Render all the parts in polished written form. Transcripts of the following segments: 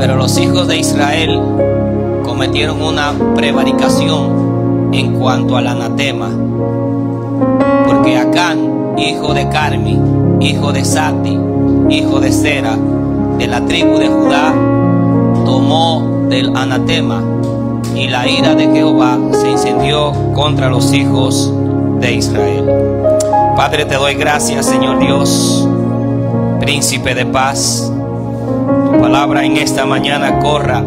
Pero los hijos de Israel cometieron una prevaricación en cuanto al anatema, porque Acán, hijo de Carmi, hijo de Sati, hijo de Sera, de la tribu de Judá, tomó del anatema, y la ira de Jehová se encendió contra los hijos de Israel. Padre, te doy gracias, Señor Dios, príncipe de paz. Tu palabra en esta mañana corra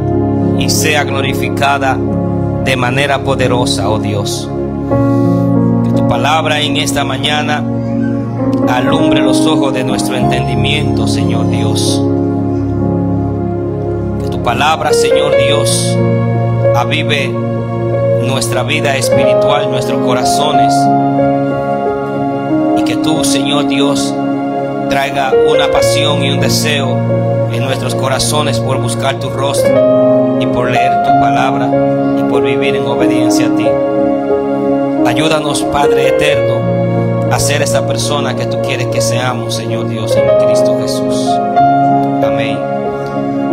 y sea glorificada de manera poderosa, oh Dios. Que tu palabra en esta mañana alumbre los ojos de nuestro entendimiento, Señor Dios. Que tu palabra, Señor Dios, avive nuestra vida espiritual, nuestros corazones, y que tú, Señor Dios, traiga una pasión y un deseo en nuestros corazones por buscar tu rostro y por leer tu palabra y por vivir en obediencia a ti. Ayúdanos, Padre eterno, a ser esa persona que tú quieres que seamos, Señor Dios, en Cristo Jesús. Amén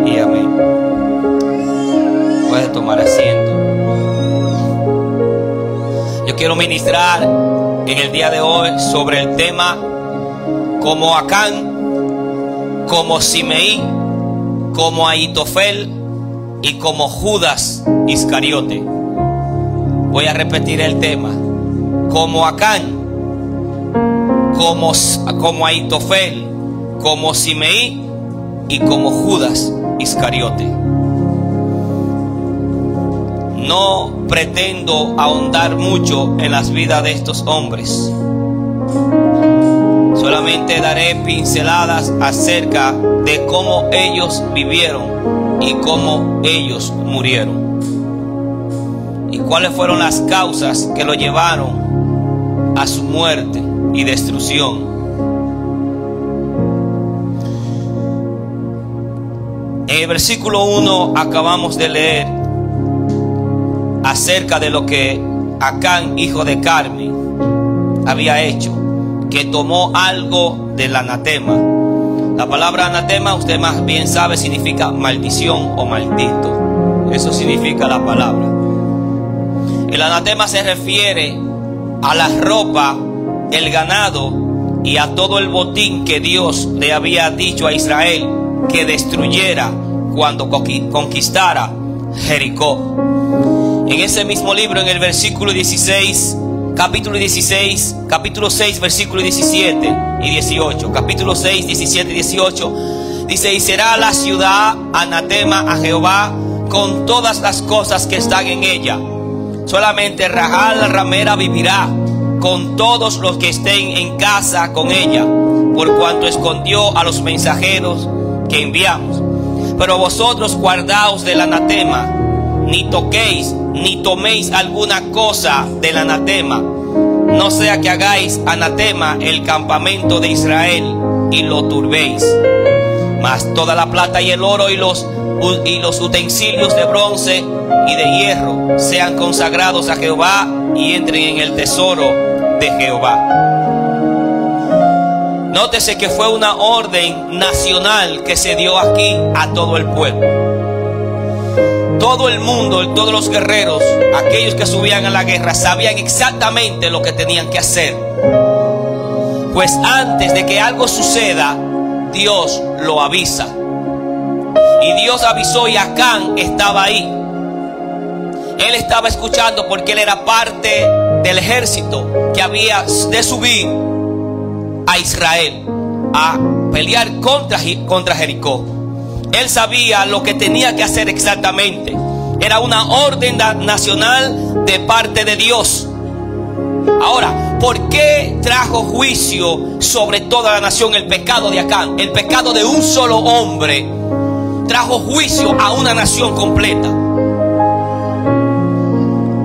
y amén. Puedes tomar asiento. Yo quiero ministrar en el día de hoy sobre el tema como Acán, como Simeí, como Ahitofel y como Judas Iscariote. Voy a repetir el tema: como Acán, como Ahitofel, como Simeí y como Judas Iscariote. No pretendo ahondar mucho en las vidas de estos hombres. Solamente daré pinceladas acerca de cómo ellos vivieron y cómo ellos murieron, y cuáles fueron las causas que lo llevaron a su muerte y destrucción. En el versículo 1 acabamos de leer acerca de lo que Acán, hijo de Carmi, había hecho, que tomó algo del anatema. La palabra anatema, usted más bien sabe, significa maldición o maldito. Eso significa la palabra. El anatema se refiere a la ropa, el ganado y a todo el botín que Dios le había dicho a Israel que destruyera cuando conquistara Jericó. En ese mismo libro, en el versículo 16, capítulo 16, capítulo 6, versículo 17 y 18, capítulo 6, 17 y 18, dice: y será la ciudad anatema a Jehová con todas las cosas que están en ella. Solamente Rahab la ramera vivirá con todos los que estén en casa con ella, por cuanto escondió a los mensajeros que enviamos. Pero vosotros guardaos del anatema, ni toquéis ni toméis alguna cosa del anatema, no sea que hagáis anatema el campamento de Israel y lo turbéis. Mas toda la plata y el oro y los utensilios de bronce y de hierro sean consagrados a Jehová y entren en el tesoro de Jehová. Nótese que fue una orden nacional que se dio aquí a todo el pueblo. Todo el mundo, todos los guerreros, aquellos que subían a la guerra, sabían exactamente lo que tenían que hacer. Pues antes de que algo suceda, Dios lo avisa. Y Dios avisó, y Acán estaba ahí. Él estaba escuchando porque él era parte del ejército que había de subir a Israel a pelear contra Jericó. Él sabía lo que tenía que hacer exactamente. Era una orden nacional de parte de Dios. Ahora, ¿por qué trajo juicio sobre toda la nación el pecado de Acán? El pecado de un solo hombre trajo juicio a una nación completa.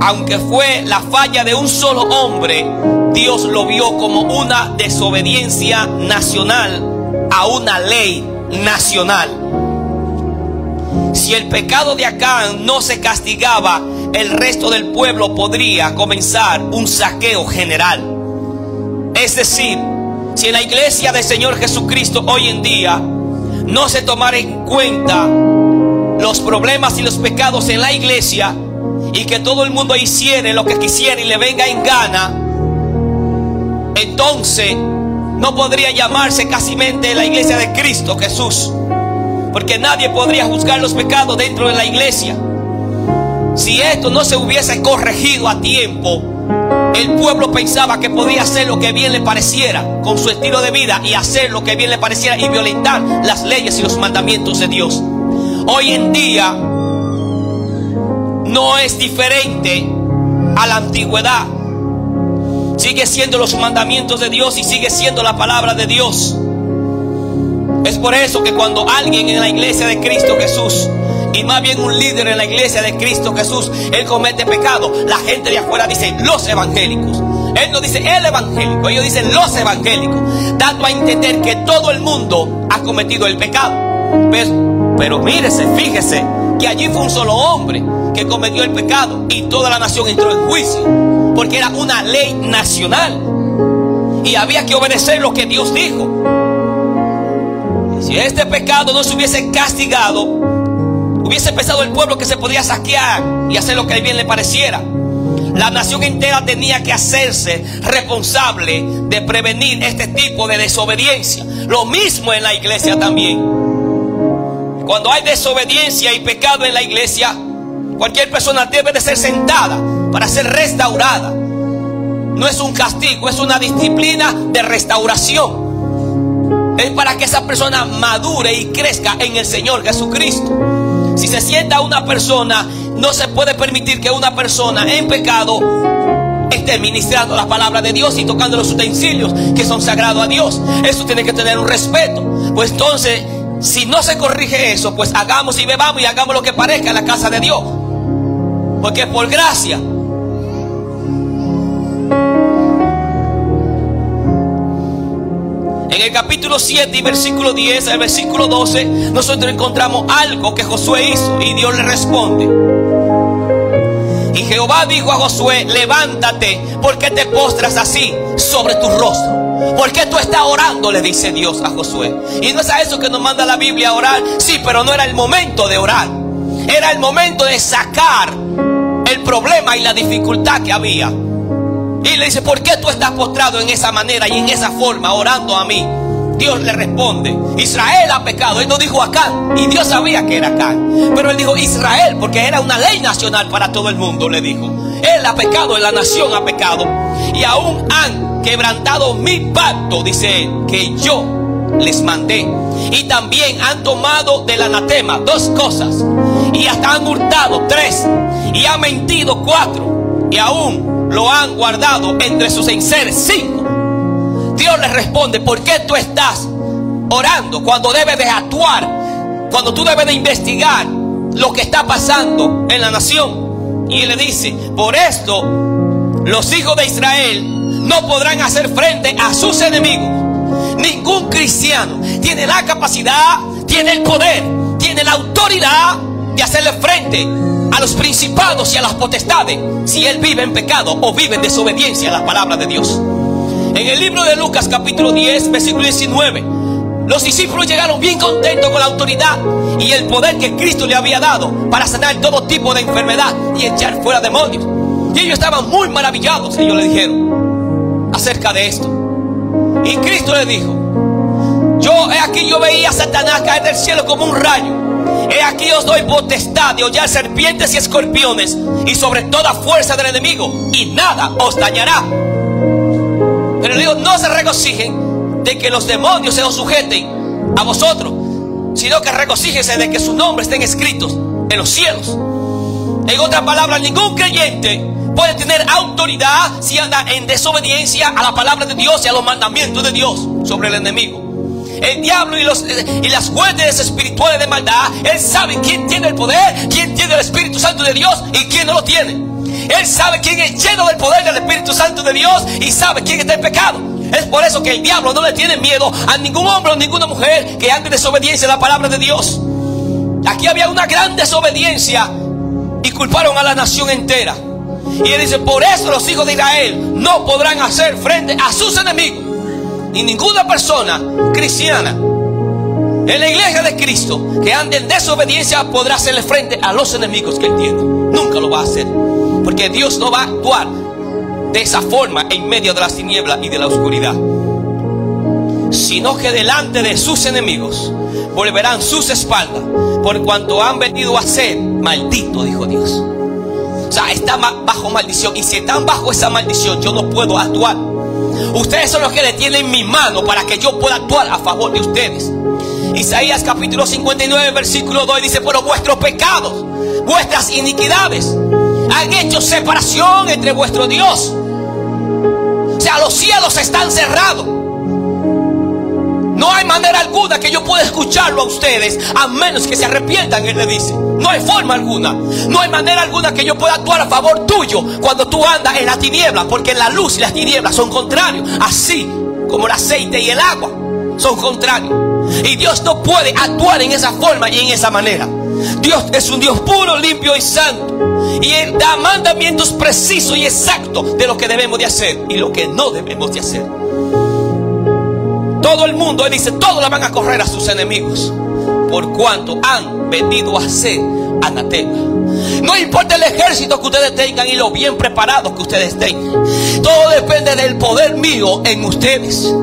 Aunque fue la falla de un solo hombre, Dios lo vio como una desobediencia nacional a una ley nacional. Si el pecado de Acán no se castigaba, el resto del pueblo podría comenzar un saqueo general. Es decir, si en la iglesia del Señor Jesucristo hoy en día no se tomara en cuenta los problemas y los pecados en la iglesia y que todo el mundo hiciera lo que quisiera y le venga en gana, entonces no podría llamarse casimente la iglesia de Cristo Jesús, porque nadie podría juzgar los pecados dentro de la iglesia. Si esto no se hubiese corregido a tiempo, el pueblo pensaba que podía hacer lo que bien le pareciera con su estilo de vida y hacer lo que bien le pareciera y violentar las leyes y los mandamientos de Dios. Hoy en día no es diferente a la antigüedad. Sigue siendo los mandamientos de Dios y sigue siendo la palabra de Dios. Es por eso que cuando alguien en la iglesia de Cristo Jesús, y más bien un líder en la iglesia de Cristo Jesús, él comete pecado, la gente de afuera dice los evangélicos. Él no dice el evangélico, ellos dicen los evangélicos, dando a entender que todo el mundo ha cometido el pecado. Pero mírese, fíjese que allí fue un solo hombre que cometió el pecado y toda la nación entró en juicio, porque era una ley nacional y había que obedecer lo que Dios dijo. Y si este pecado no se hubiese castigado, hubiese pensado el pueblo que se podía saquear y hacer lo que bien le pareciera. La nación entera tenía que hacerse responsable de prevenir este tipo de desobediencia. Lo mismo en la iglesia también. Cuando hay desobediencia y pecado en la iglesia, cualquier persona debe de ser sentada para ser restaurada. No es un castigo, es una disciplina de restauración. Es para que esa persona madure y crezca en el Señor Jesucristo. Si se sienta una persona, no se puede permitir que una persona en pecado esté ministrando la palabra de Dios y tocando los utensilios que son sagrados a Dios. Eso tiene que tener un respeto. Pues entonces, si no se corrige eso, pues hagamos y bebamos y hagamos lo que parezca en la casa de Dios, porque es por gracia. En el capítulo 7 y versículo 10 al versículo 12, nosotros encontramos algo que Josué hizo y Dios le responde. Y Jehová dijo a Josué: levántate, ¿por qué te postras así sobre tu rostro? ¿Por qué tú estás orando?, le dice Dios a Josué. Y no es a eso que nos manda la Biblia a orar. Sí, pero no era el momento de orar. Era el momento de sacar el problema y la dificultad que había. Y le dice: ¿por qué tú estás postrado en esa manera y en esa forma orando a mí? Dios le responde: Israel ha pecado. Él no dijo Acán, y Dios sabía que era Acán, pero él dijo Israel porque era una ley nacional para todo el mundo. Le dijo: él ha pecado, la nación ha pecado, y aún han quebrantado mi pacto, dice él, que yo les mandé. Y también han tomado del anatema 2 cosas, y hasta han hurtado 3, y han mentido 4, y aún lo han guardado entre sus enseres 5. Dios le responde: ¿por qué tú estás orando cuando debes de actuar, cuando tú debes de investigar lo que está pasando en la nación? Y él le dice: por esto los hijos de Israel no podrán hacer frente a sus enemigos. Ningún cristiano tiene la capacidad, tiene el poder, tiene la autoridad de hacerle frente a los principados y a las potestades si él vive en pecado o vive en desobediencia a la palabra de Dios. En el libro de Lucas capítulo 10 versículo 19, los discípulos llegaron bien contentos con la autoridad y el poder que Cristo le había dado para sanar todo tipo de enfermedad y echar fuera demonios. Y ellos estaban muy maravillados. Ellos le dijeron acerca de esto, y Cristo le dijo: he aquí yo veía a Satanás caer del cielo como un rayo. He aquí os doy potestad de hollar serpientes y escorpiones y sobre toda fuerza del enemigo, y nada os dañará. Pero le digo: no se regocijen de que los demonios se os sujeten a vosotros, sino que regocíjense de que sus nombres estén escritos en los cielos. En otras palabras, ningún creyente puede tener autoridad si anda en desobediencia a la palabra de Dios y a los mandamientos de Dios sobre el enemigo. El diablo y las huestes espirituales de maldad, él sabe quién tiene el poder, quién tiene el Espíritu Santo de Dios y quién no lo tiene. Él sabe quién es lleno del poder del Espíritu Santo de Dios y sabe quién está en pecado. Es por eso que el diablo no le tiene miedo a ningún hombre o ninguna mujer que ande en desobediencia a la palabra de Dios. Aquí había una gran desobediencia y culparon a la nación entera. Y él dice: por eso los hijos de Israel no podrán hacer frente a sus enemigos. Y ninguna persona cristiana En la iglesia de Cristo que ande en desobediencia podrá hacerle frente a los enemigos que él tiene. Nunca lo va a hacer, porque Dios no va a actuar de esa forma en medio de las tinieblas y de la oscuridad, sino que delante de sus enemigos volverán sus espaldas, por cuanto han venido a ser maldito, dijo Dios. O sea, están bajo maldición, y si están bajo esa maldición, yo no puedo actuar. Ustedes son los que detienen mi mano para que yo pueda actuar a favor de ustedes. Isaías capítulo 59 versículo 2 dice: pero vuestros pecados, vuestras iniquidades han hecho separación entre vuestro Dios. O sea, los cielos están cerrados. No hay manera alguna que yo pueda escucharlo a ustedes, a menos que se arrepientan, él le dice. No hay forma alguna. No hay manera alguna que yo pueda actuar a favor tuyo cuando tú andas en la tiniebla, porque la luz y las tinieblas son contrarios, así como el aceite y el agua son contrarios. Y Dios no puede actuar en esa forma y en esa manera. Dios es un Dios puro, limpio y santo, y Él da mandamientos precisos y exactos de lo que debemos de hacer y lo que no debemos de hacer. Todo el mundo, Él dice, todos la van a correr a sus enemigos, por cuanto han venido a ser anatema. No importa el ejército que ustedes tengan y lo bien preparados que ustedes tengan, todo depende del poder mío en ustedes.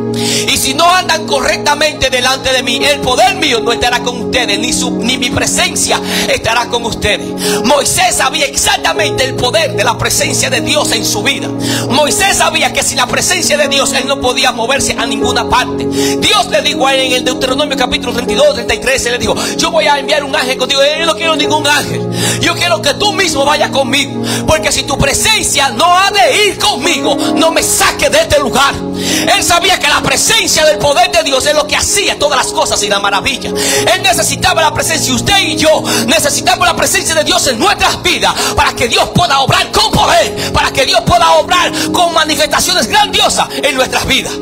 Y si no andan correctamente delante de mí, el poder mío no estará con ustedes, ni mi presencia estará con ustedes. Moisés sabía exactamente el poder de la presencia de Dios en su vida. Moisés sabía que sin la presencia de Dios él no podía moverse a ninguna parte. Dios le dijo a él en el Deuteronomio capítulo 32, 33, él le dijo: yo voy a enviar un ángel contigo. Yo no quiero ningún ángel, yo quiero que tú mismo vayas conmigo, porque si tu presencia no ha de ir conmigo, no me saque de este lugar. Él sabía que la presencia del poder de Dios es lo que hacía todas las cosas y la maravilla. Él necesitaba la presencia, usted y yo necesitamos la presencia de Dios en nuestras vidas, para que Dios pueda obrar con poder, para que Dios pueda obrar con manifestaciones grandiosas en nuestras vidas.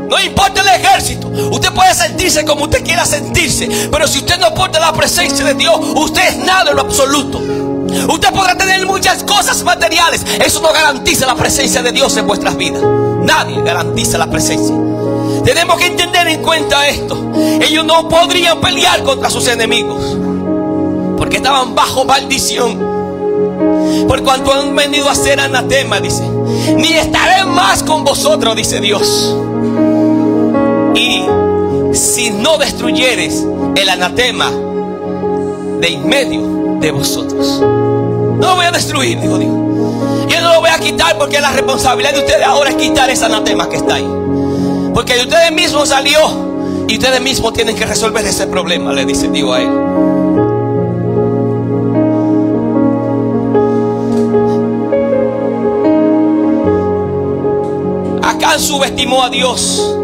No importa el ejército, usted puede sentirse como usted quiera sentirse, pero si usted no porta la presencia de Dios, usted es nada en lo absoluto. Usted podrá tener muchas cosas materiales, eso no garantiza la presencia de Dios en vuestras vidas. Nadie garantiza la presencia. Tenemos que entender en cuenta esto. Ellos no podrían pelear contra sus enemigos, porque estaban bajo maldición, por cuanto han venido a ser anatema, dice. Ni estaré más con vosotros, dice Dios. Y si no destruyeres el anatema de en medio de vosotros, no lo voy a destruir, dijo Dios. Yo no lo voy a quitar, porque la responsabilidad de ustedes ahora es quitar ese anatema que está ahí, porque de ustedes mismos salió y ustedes mismos tienen que resolver ese problema, le dice Dios a él. Acán subestimó a Dios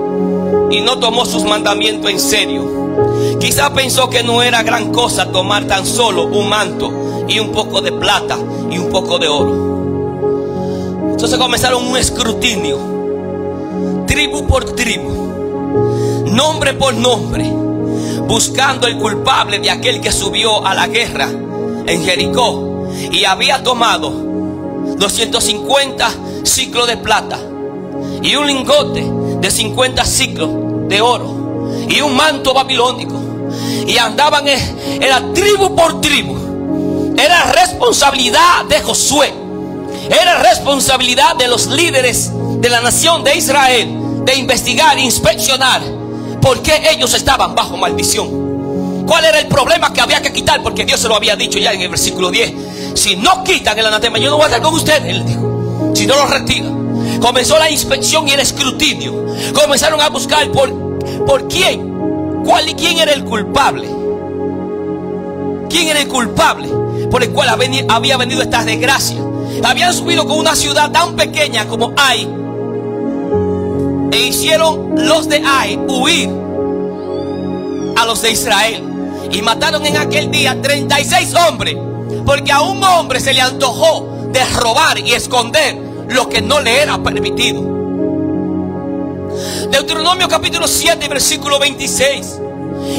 y no tomó sus mandamientos en serio. Quizá pensó que no era gran cosa tomar tan solo un manto y un poco de plata y un poco de oro. Entonces comenzaron un escrutinio, tribu por tribu, nombre por nombre, buscando el culpable de aquel que subió a la guerra en Jericó y había tomado 250 ciclos de plata y un lingote de 50 ciclos de oro y un manto babilónico. Y andaban, era tribu por tribu. Era responsabilidad de Josué, era responsabilidad de los líderes de la nación de Israel de investigar, inspeccionar por qué ellos estaban bajo maldición. ¿Cuál era el problema que había que quitar? Porque Dios se lo había dicho ya en el versículo 10. Si no quitan el anatema, yo no voy a estar con ustedes, él dijo. Si no lo retiran. Comenzó la inspección y el escrutinio. Comenzaron a buscar por quién. ¿Quién era el culpable? ¿Quién era el culpable por el cual había venido esta desgracia? Habían subido con una ciudad tan pequeña como Ai, e hicieron los de Ai huir a los de Israel, y mataron en aquel día 36 hombres, porque a un hombre se le antojó de robar y esconder lo que no le era permitido. Deuteronomio capítulo 7 versículo 26.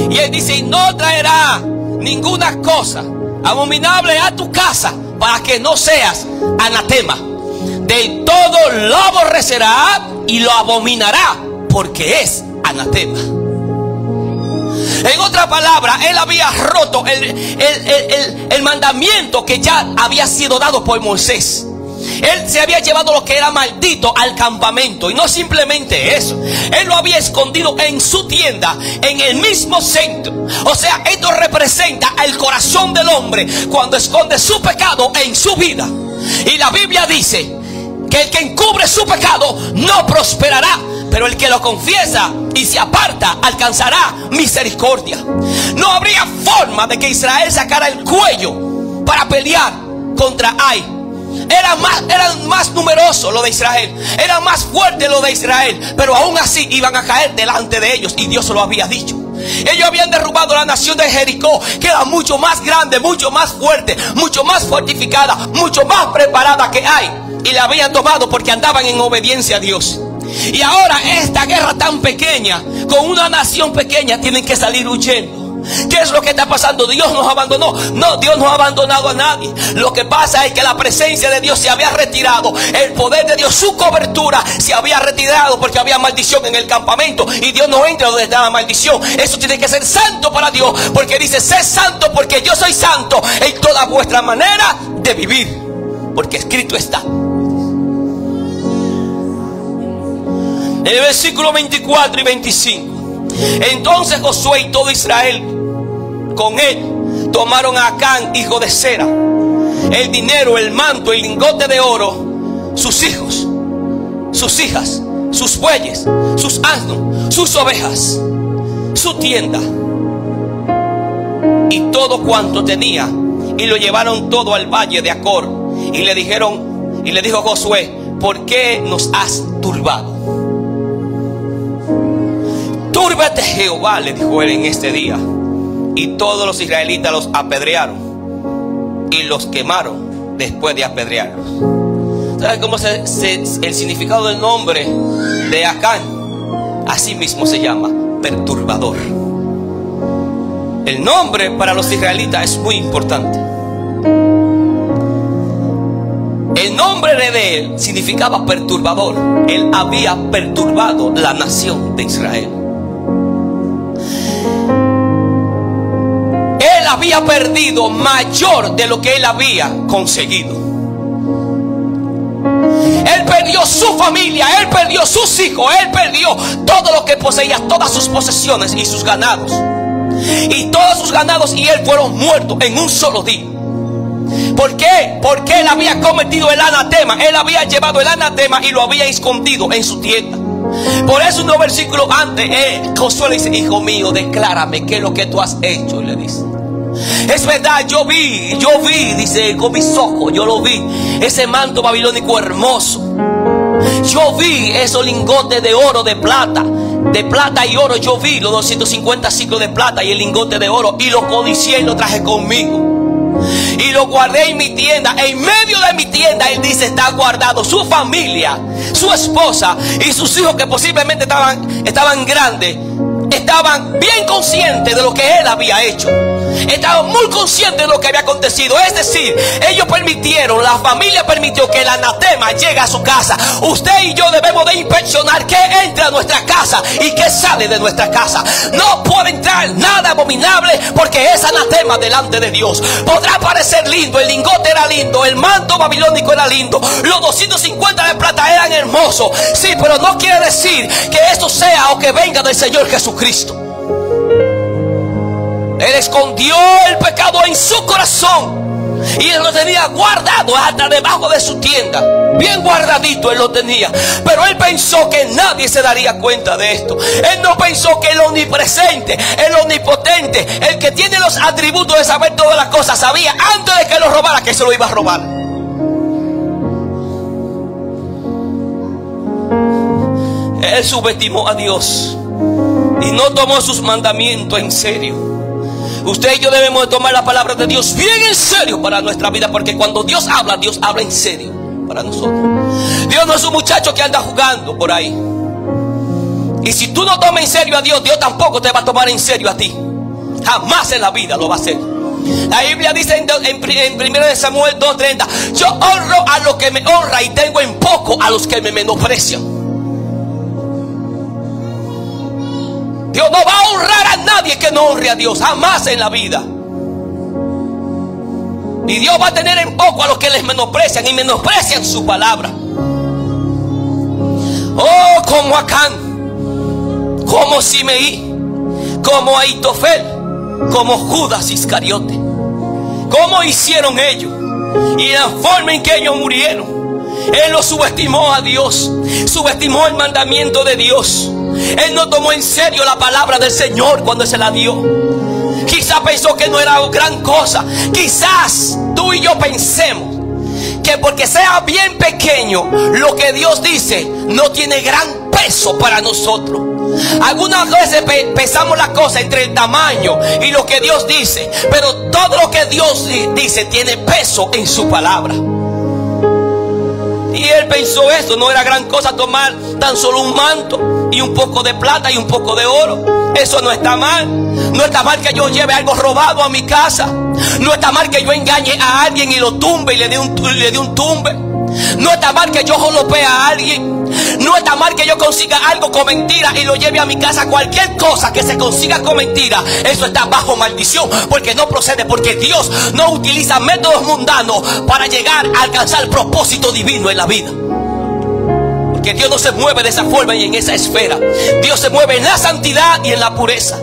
Y él dice: y no traerá ninguna cosa abominable a tu casa, para que no seas anatema. Del todo lo aborrecerá y lo abominará, porque es anatema. En otra palabra, él había roto el mandamiento que ya había sido dado por Moisés. Él se había llevado lo que era maldito al campamento. Y no simplemente eso, él lo había escondido en su tienda, en el mismo centro. O sea, esto representa el corazón del hombre cuando esconde su pecado en su vida. Y la Biblia dice que el que encubre su pecado no prosperará, pero el que lo confiesa y se aparta alcanzará misericordia. No habría forma de que Israel sacara el cuello para pelear contra Ai. Eran más numerosos los de Israel, eran más fuertes los de Israel, pero aún así iban a caer delante de ellos, y Dios se lo había dicho. Ellos habían derrubado la nación de Jericó, que era mucho más grande, mucho más fuerte, mucho más fortificada, mucho más preparada que Ai, y la habían tomado porque andaban en obediencia a Dios. Y ahora esta guerra tan pequeña, con una nación pequeña, tienen que salir huyendo. ¿Qué es lo que está pasando? Dios nos abandonó. No, Dios no ha abandonado a nadie. Lo que pasa es que la presencia de Dios se había retirado. El poder de Dios, su cobertura se había retirado porque había maldición en el campamento. Y Dios no entra donde está la maldición. Eso tiene que ser santo para Dios, porque dice: sé santo porque yo soy santo en toda vuestra manera de vivir, porque escrito está. En el versículo 24 y 25. Entonces Josué y todo Israel con él tomaron a Acán, hijo de Zera, el dinero, el manto, el lingote de oro, sus hijos, sus hijas, sus bueyes, sus asnos, sus ovejas, su tienda y todo cuanto tenía, y lo llevaron todo al valle de Acor. Y le dijo Josué: ¿por qué nos has turbado? Túrbate Jehová, le dijo él en este día. Y todos los israelitas los apedrearon y los quemaron después de apedrearlos. ¿Saben cómo el significado del nombre de Acán? Así mismo se llama: perturbador. El nombre para los israelitas es muy importante. El nombre de él significaba perturbador. Él había perturbado la nación de Israel. Él había perdido mayor de lo que él había conseguido. Él perdió su familia, él perdió sus hijos, él perdió todo lo que poseía, todas sus posesiones y sus ganados. Y todos sus ganados y él fueron muertos en un solo día. ¿Por qué? Porque él había cometido el anatema. Él había llevado el anatema y lo había escondido en su tienda. Por eso unos versículos antes Josué le dice: hijo mío, declárame qué es lo que tú has hecho. Y le dice: es verdad, yo vi, dice, con mis ojos yo lo vi, ese manto babilónico hermoso. Yo vi esos lingotes de oro, de plata y oro. Yo vi los 250 ciclos de plata y el lingote de oro, y lo codicié y lo traje conmigo. Y lo guardé en mi tienda. En medio de mi tienda, él dice, está guardado su familia, su esposa y sus hijos, que posiblemente estaban grandes. Estaban bien conscientes de lo que él había hecho. Estaban muy conscientes de lo que había acontecido. Es decir, ellos permitieron, la familia permitió que el anatema llegue a su casa. Usted y yo debemos de inspeccionar qué entra a nuestra casa y qué sale de nuestra casa. No puede entrar nada abominable, porque es anatema delante de Dios. Podrá parecer lindo, el lingote era lindo, el manto babilónico era lindo, los 250 de plata eran hermosos. Sí, pero no quiere decir que esto sea o que venga del Señor Jesucristo. Él escondió el pecado en su corazón y él lo tenía guardado hasta debajo de su tienda. Bien guardadito él lo tenía. Pero él pensó que nadie se daría cuenta de esto. Él no pensó que el omnipresente, el omnipotente, el que tiene los atributos de saber todas las cosas, sabía antes de que lo robara que se lo iba a robar. Él subestimó a Dios y no tomó sus mandamientos en serio. Usted y yo debemos de tomar la palabra de Dios bien en serio para nuestra vida, porque cuando Dios habla en serio para nosotros. Dios no es un muchacho que anda jugando por ahí. Y si tú no tomas en serio a Dios, Dios tampoco te va a tomar en serio a ti. Jamás en la vida lo va a hacer. La Biblia dice en 1 Samuel 2:30: yo honro a los que me honran y tengo en poco a los que me menosprecian. Dios no va a honrar a nadie que no honre a Dios, jamás en la vida. Y Dios va a tener en poco a los que les menosprecian y menosprecian su palabra. Oh, como Acán, como Simeí, como Ahitofel, como Judas Iscariote. ¿Cómo hicieron ellos? Y la forma en que ellos murieron. Él lo subestimó a Dios, subestimó el mandamiento de Dios. Él no tomó en serio la palabra del Señor cuando se la dio. Quizás pensó que no era gran cosa. Quizás tú y yo pensemos que porque sea bien pequeño, lo que Dios dice no tiene gran peso para nosotros. Algunas veces pesamos la cosa entre el tamaño y lo que Dios dice, pero todo lo que Dios dice tiene peso en su palabra. Y él pensó esto, no era gran cosa tomar tan solo un manto y un poco de plata y un poco de oro. Eso no está mal. No está mal que yo lleve algo robado a mi casa. No está mal que yo engañe a alguien y lo tumbe y le dé un tumbe. No está mal que yo jolopee a alguien. No está mal que yo consiga algo con mentira y lo lleve a mi casa. Cualquier cosa que se consiga con mentira, eso está bajo maldición, porque no procede, porque Dios no utiliza métodos mundanos para llegar a alcanzar el propósito divino en la vida. Porque Dios no se mueve de esa forma y en esa esfera. Dios se mueve en la santidad y en la pureza.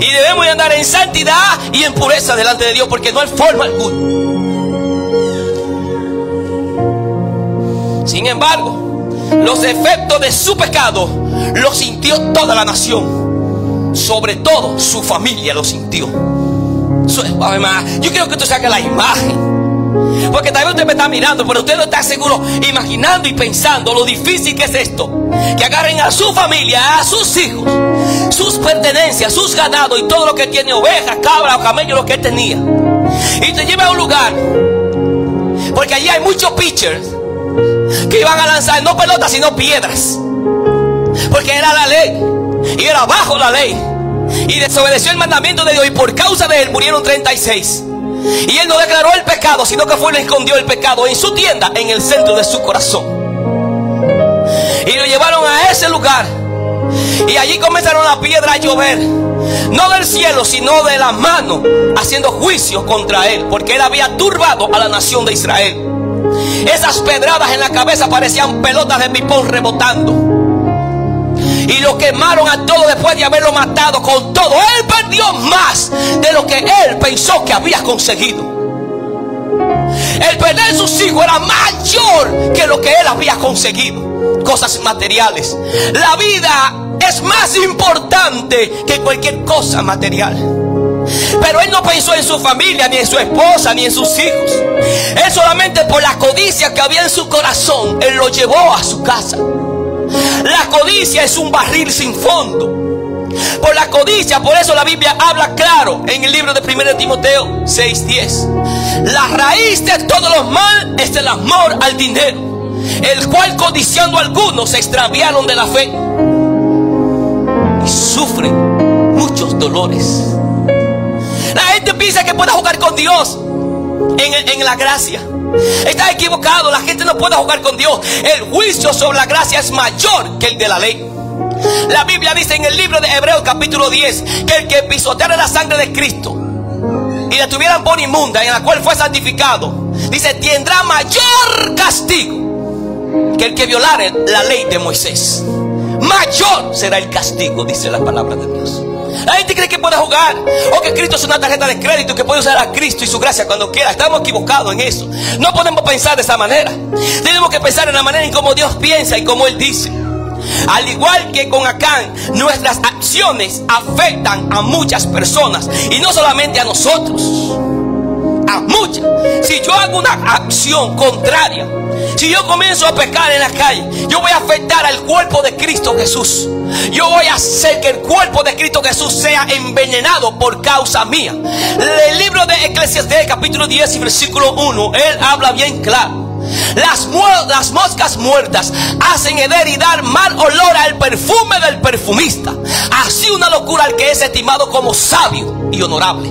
Y debemos de andar en santidad y en pureza delante de Dios, porque no hay forma alguna. Sin embargo, los efectos de su pecado los sintió toda la nación. Sobre todo su familia lo sintió. Yo quiero que usted saque la imagen, porque tal vez usted me está mirando, pero usted no está seguro, imaginando y pensando lo difícil que es esto. Que agarren a su familia, a sus hijos, sus pertenencias, sus ganados y todo lo que tiene, ovejas, cabras o camellos, lo que él tenía, y te lleve a un lugar, porque allí hay muchos pitchers que iban a lanzar no pelotas sino piedras, porque era la ley y era bajo la ley, y desobedeció el mandamiento de Dios, y por causa de él murieron 36. Y él no declaró el pecado, sino que fue y le escondió el pecado en su tienda, en el centro de su corazón, y lo llevaron a ese lugar. Y allí comenzaron las piedras a llover, no del cielo sino de la mano, haciendo juicio contra él, porque él había turbado a la nación de Israel. Esas pedradas en la cabeza parecían pelotas de ping-pong rebotando. Y lo quemaron a todo después de haberlo matado. Con todo, él perdió más de lo que él pensó que había conseguido. El perder sus hijos era mayor que lo que él había conseguido. Cosas materiales. La vida es más importante que cualquier cosa material. Pero él no pensó en su familia, ni en su esposa, ni en sus hijos. Él solamente por la codicia que había en su corazón, él lo llevó a su casa. La codicia es un barril sin fondo. Por la codicia, por eso la Biblia habla claro en el libro de 1 Timoteo 6:10. La raíz de todos los males es el amor al dinero, el cual codiciando algunos se extraviaron de la fe y sufren muchos dolores. La gente piensa que puede jugar con Dios en la gracia. Está equivocado. La gente no puede jugar con Dios. El juicio sobre la gracia es mayor que el de la ley. La Biblia dice en el libro de Hebreos capítulo 10 que el que pisoteara la sangre de Cristo y la tuvieran por inmunda, en la cual fue santificado, dice, tendrá mayor castigo que el que violare la ley de Moisés. Mayor será el castigo, dice la palabra de Dios. La gente cree que puede jugar, o que Cristo es una tarjeta de crédito, que puede usar a Cristo y su gracia cuando quiera. Estamos equivocados en eso. No podemos pensar de esa manera. Tenemos que pensar en la manera en cómo Dios piensa y cómo Él dice. Al igual que con Acán, nuestras acciones afectan a muchas personas, y no solamente a nosotros, a muchas. Si yo hago una acción contraria, si yo comienzo a pecar en la calle, yo voy a afectar al cuerpo de Cristo Jesús. Yo voy a hacer que el cuerpo de Cristo Jesús sea envenenado por causa mía. El libro de Eclesiastés capítulo 10 y versículo 1, él habla bien claro. Las moscas muertas hacen heder y dar mal olor al perfume del perfumista. Así una locura al que es estimado como sabio y honorable.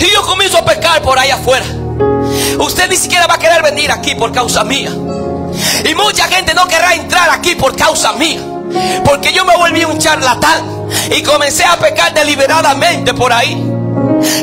Y yo comienzo a pecar por ahí afuera, usted ni siquiera va a querer venir aquí por causa mía. Y mucha gente no querrá entrar aquí por causa mía, porque yo me volví un charlatán. y comencé a pecar deliberadamente por ahí.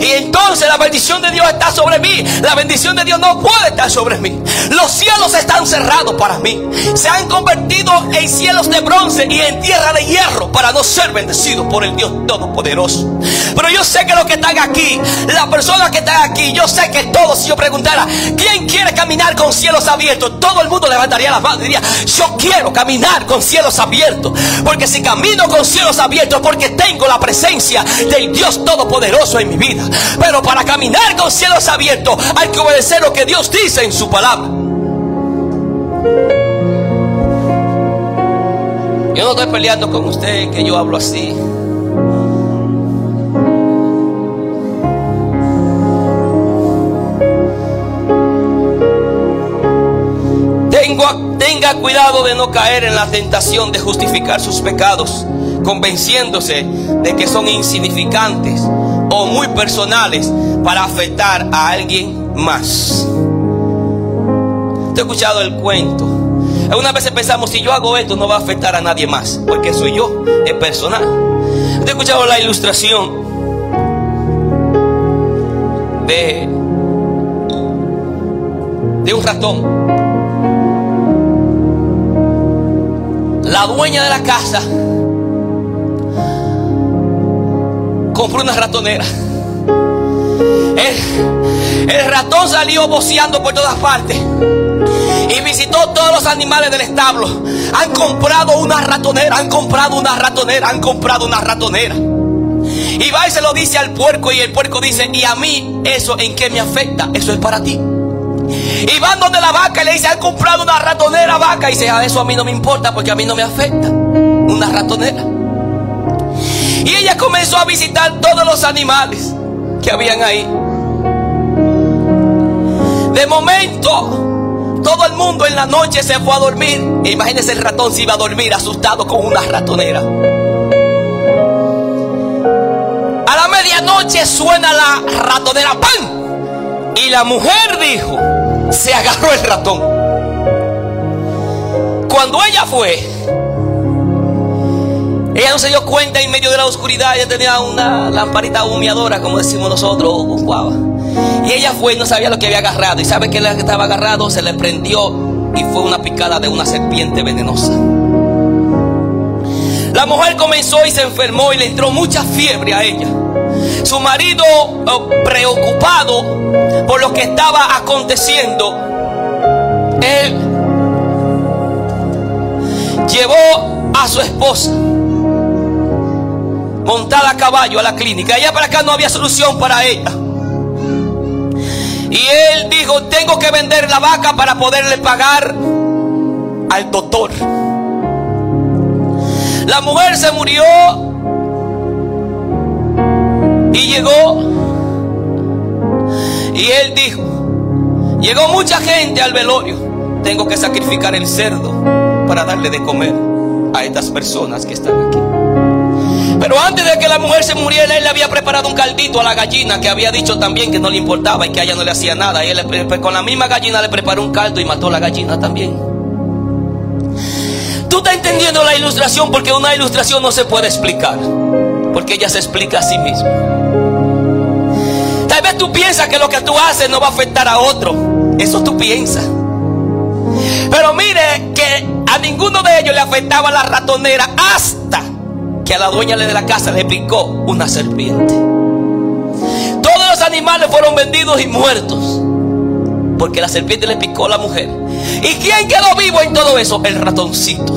Y entonces la bendición de Dios está sobre mí. La bendición de Dios no puede estar sobre mí. Los cielos están cerrados para mí. Se han convertido en cielos de bronce y en tierra de hierro para no ser bendecidos por el Dios Todopoderoso. Pero yo sé que los que están aquí, las personas que están aquí, yo sé que todos, si yo preguntara ¿quién quiere caminar con cielos abiertos?, todo el mundo levantaría las manos y diría: yo quiero caminar con cielos abiertos. Porque si camino con cielos abiertos, porque tengo la presencia del Dios Todopoderoso en mi vida. Pero para caminar con cielos abiertos hay que obedecer lo que Dios dice en su palabra. Yo no estoy peleando con usted que yo hablo así. Tenga cuidado de no caer en la tentación de justificar sus pecados, convenciéndose de que son insignificantes o muy personales para afectar a alguien más. ¿Te he escuchado el cuento? Algunas veces pensamos: si yo hago esto no va a afectar a nadie más, porque soy yo, es personal. ¿Te he escuchado la ilustración de un ratón? La dueña de la casa compró una ratonera. El ratón salió voceando por todas partes y visitó todos los animales del establo. Han comprado una ratonera, han comprado una ratonera, han comprado una ratonera. Y va y se lo dice al puerco, y el puerco dice: ¿y a mí eso en qué me afecta? Eso es para ti. Y van donde la vaca y le dice: han comprado una ratonera, vaca. Y dice: eso a mí no me importa, porque a mí no me afecta. Una ratonera. Y ella comenzó a visitar todos los animales que habían ahí. De momento, todo el mundo en la noche se fue a dormir. E imagínense, el ratón se iba a dormir asustado con una ratonera. A la medianoche suena la ratonera, ¡pam! Y la mujer dijo: se agarró el ratón. Cuando ella fue, ella no se dio cuenta, en medio de la oscuridad ella tenía una lamparita humeadora, como decimos nosotros, guava. Y ella fue y no sabía lo que había agarrado. Y sabe que lo que estaba agarrado se le prendió y fue una picada de una serpiente venenosa. La mujer comenzó y se enfermó y le entró mucha fiebre a ella. Su marido, preocupado por lo que estaba aconteciendo, él llevó a su esposa montada a caballo a la clínica. Allá para acá no había solución para ella. Y él dijo: tengo que vender la vaca para poderle pagar al doctor. La mujer se murió y llegó. Y él dijo: llegó mucha gente al velorio, tengo que sacrificar el cerdo para darle de comer a estas personas que están aquí. Pero antes de que la mujer se muriera, él le había preparado un caldito a la gallina, que había dicho también que no le importaba y que a ella no le hacía nada. Y él con la misma gallina le preparó un caldo y mató a la gallina también. Tú estás entendiendo la ilustración, porque una ilustración no se puede explicar, porque ella se explica a sí misma. Tal vez tú piensas que lo que tú haces no va a afectar a otro. Eso tú piensas. Pero mire que a ninguno de ellos le afectaba la ratonera, hasta que a la dueña de la casa le picó una serpiente. Todos los animales fueron vendidos y muertos porque la serpiente le picó a la mujer. ¿Y quién quedó vivo en todo eso? El ratoncito.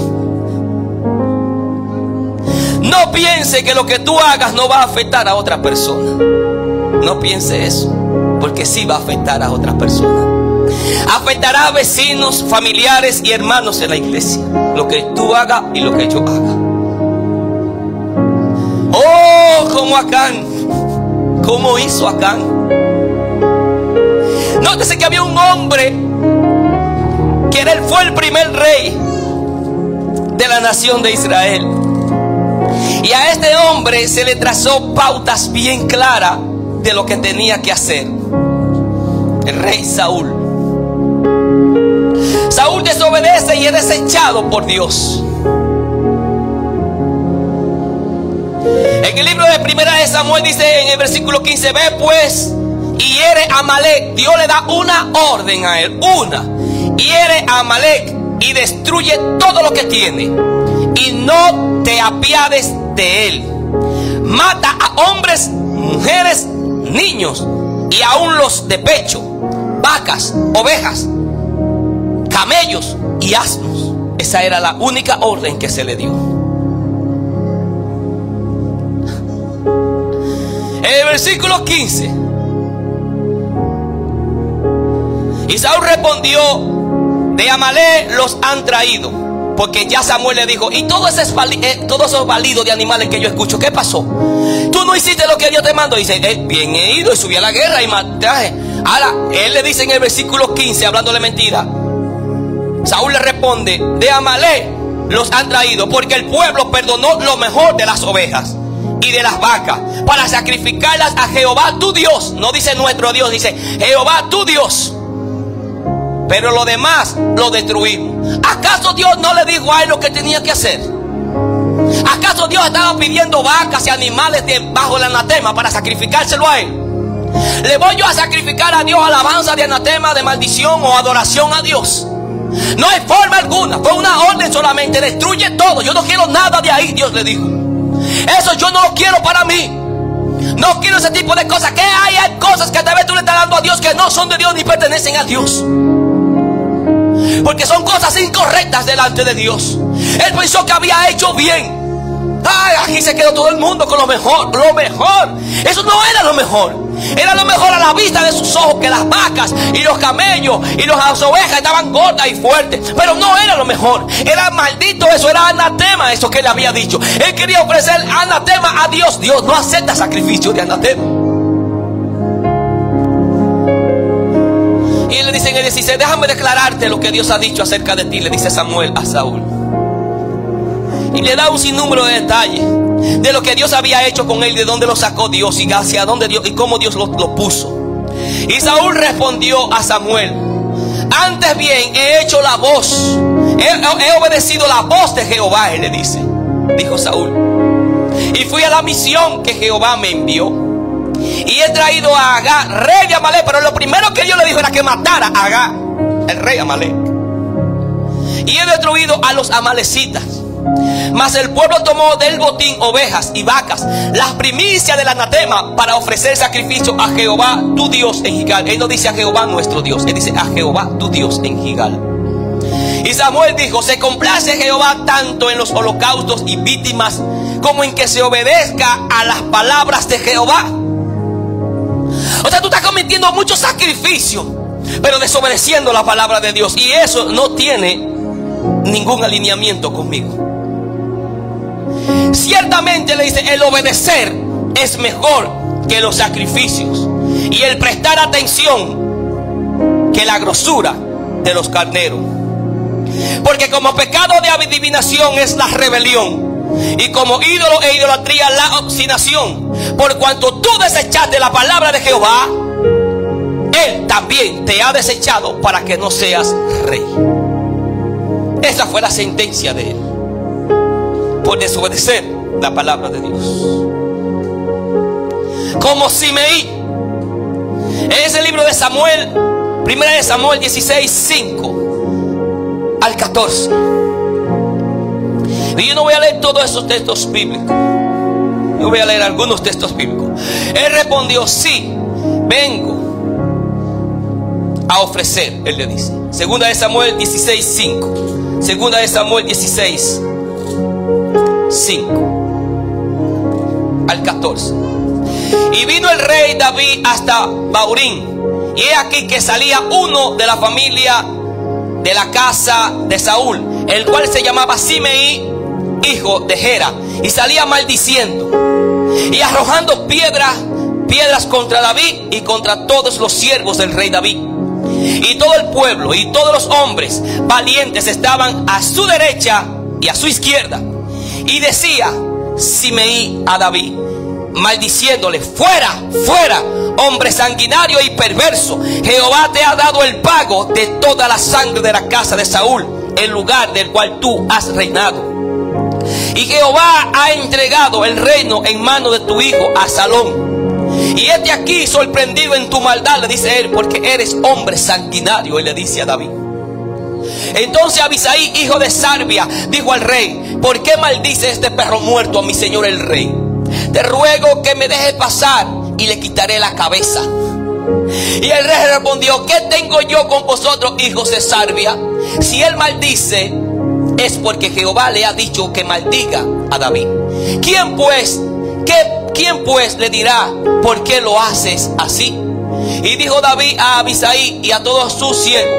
No piense que lo que tú hagas no va a afectar a otra persona. No piense eso, porque sí va a afectar a otras personas. Afectará a vecinos, familiares y hermanos en la iglesia, lo que tú hagas y lo que yo haga. Oh, como Acán. ¿Cómo hizo Acán? Nótese que había un hombre que fue el primer rey de la nación de Israel. Y a este hombre se le trazó pautas bien claras de lo que tenía que hacer. El rey Saúl. Saúl desobedece y es desechado por Dios. En el libro de Primera de Samuel dice en el versículo 15: ve pues y hiere a Amalek. Dios le da una orden a él, hiere a Amalek y destruye todo lo que tiene, y no te apiades de él. Mata a hombres, mujeres, niños y aún los de pecho, vacas, ovejas, camellos y asnos. Esa era la única orden que se le dio. En el versículo 15, y Saúl respondió: de Amalek los han traído. Porque ya Samuel le dijo: y todos esos balidos de animales que yo escucho, ¿qué pasó? Tú no hiciste lo que Dios te mandó. Dice: bien he ido y subí a la guerra y maté. Ahora, él le dice en el versículo 15, hablándole mentira. Saúl le responde: de Amalek los han traído, porque el pueblo perdonó lo mejor de las ovejas y de las vacas para sacrificarlas a Jehová tu Dios. No dice nuestro Dios, dice Jehová tu Dios. Pero lo demás lo destruimos. ¿Acaso Dios no le dijo a él lo que tenía que hacer? ¿Acaso Dios estaba pidiendo vacas y animales bajo el anatema para sacrificárselo a él? ¿Le voy yo a sacrificar a Dios alabanza de anatema, de maldición o adoración a Dios? No hay forma alguna. Fue una orden solamente: destruye todo. Yo no quiero nada de ahí, Dios le dijo. Eso yo no lo quiero para mí. No quiero ese tipo de cosas. ¿Qué hay? Hay cosas que tal vez tú le estás dando a Dios que no son de Dios ni pertenecen a Dios, porque son cosas incorrectas delante de Dios. Él pensó que había hecho bien. Ay, aquí se quedó todo el mundo con lo mejor. Lo mejor. Eso no era lo mejor. Era lo mejor a la vista de sus ojos, que las vacas y los camellos y las ovejas estaban gordas y fuertes. Pero no era lo mejor. Era maldito eso. Era anatema eso que él había dicho. Él quería ofrecer anatema a Dios. Dios no acepta sacrificio de anatema. Y él le dice en el 16: déjame declararte lo que Dios ha dicho acerca de ti, le dice Samuel a Saúl. Y le da un sinnúmero de detalles de lo que Dios había hecho con él, de dónde lo sacó Dios y hacia dónde Dios y cómo Dios lo puso. Y Saúl respondió a Samuel: antes bien he hecho la voz, he obedecido la voz de Jehová, él le dice, dijo Saúl, y fui a la misión que Jehová me envió. Y he traído a Agag, rey de Amalek. Pero lo primero que Dios le dijo era que matara a Agag, el rey de Amalek. Y he destruido a los amalecitas. Mas el pueblo tomó del botín ovejas y vacas, las primicias del anatema, para ofrecer sacrificio a Jehová tu Dios en Gilgal. Él no dice a Jehová nuestro Dios, él dice a Jehová tu Dios en Gilgal. Y Samuel dijo: se complace Jehová tanto en los holocaustos y víctimas como en que se obedezca a las palabras de Jehová. O sea, tú estás cometiendo mucho sacrificio, pero desobedeciendo la palabra de Dios. Y eso no tiene ningún alineamiento conmigo. Ciertamente, le dice, el obedecer es mejor que los sacrificios, y el prestar atención que la grosura de los carneros. Porque como pecado de adivinación es la rebelión, y como ídolo e idolatría la obstinación. Por cuanto tú desechaste la palabra de Jehová, Él también te ha desechado para que no seas rey. Esa fue la sentencia de él por desobedecer la palabra de Dios. Como Simeí, en ese libro de Samuel, primera de Samuel 16, 5 al 14. Y yo no voy a leer todos esos textos bíblicos, yo voy a leer algunos textos bíblicos. Él respondió: sí, vengo a ofrecer, él le dice. Segunda de Samuel 16, 5. Segunda de Samuel 16, 5 al 14. Y vino el rey David hasta Baurín, y he aquí que salía uno de la familia de la casa de Saúl, el cual se llamaba Simeí, hijo de Gera, y salía maldiciendo y arrojando piedras contra David y contra todos los siervos del rey David. Y todo el pueblo y todos los hombres valientes estaban a su derecha y a su izquierda. Y decía Simeí a David, maldiciéndole: fuera, fuera, hombre sanguinario y perverso. Jehová te ha dado el pago de toda la sangre de la casa de Saúl, el lugar del cual tú has reinado. Y Jehová ha entregado el reino en mano de tu hijo Absalón. Y este aquí sorprendido en tu maldad, le dice él, porque eres hombre sanguinario. Y le dice a David. Entonces Abisai, hijo de Sarbia, dijo al rey: ¿por qué maldice este perro muerto a mi señor el rey? Te ruego que me dejes pasar y le quitaré la cabeza. Y el rey respondió: ¿qué tengo yo con vosotros, hijos de Sarbia? Si él maldice, es porque Jehová le ha dicho que maldiga a David. ¿Quién pues le dirá por qué lo haces así? Y dijo David a Abisai y a todos sus siervos: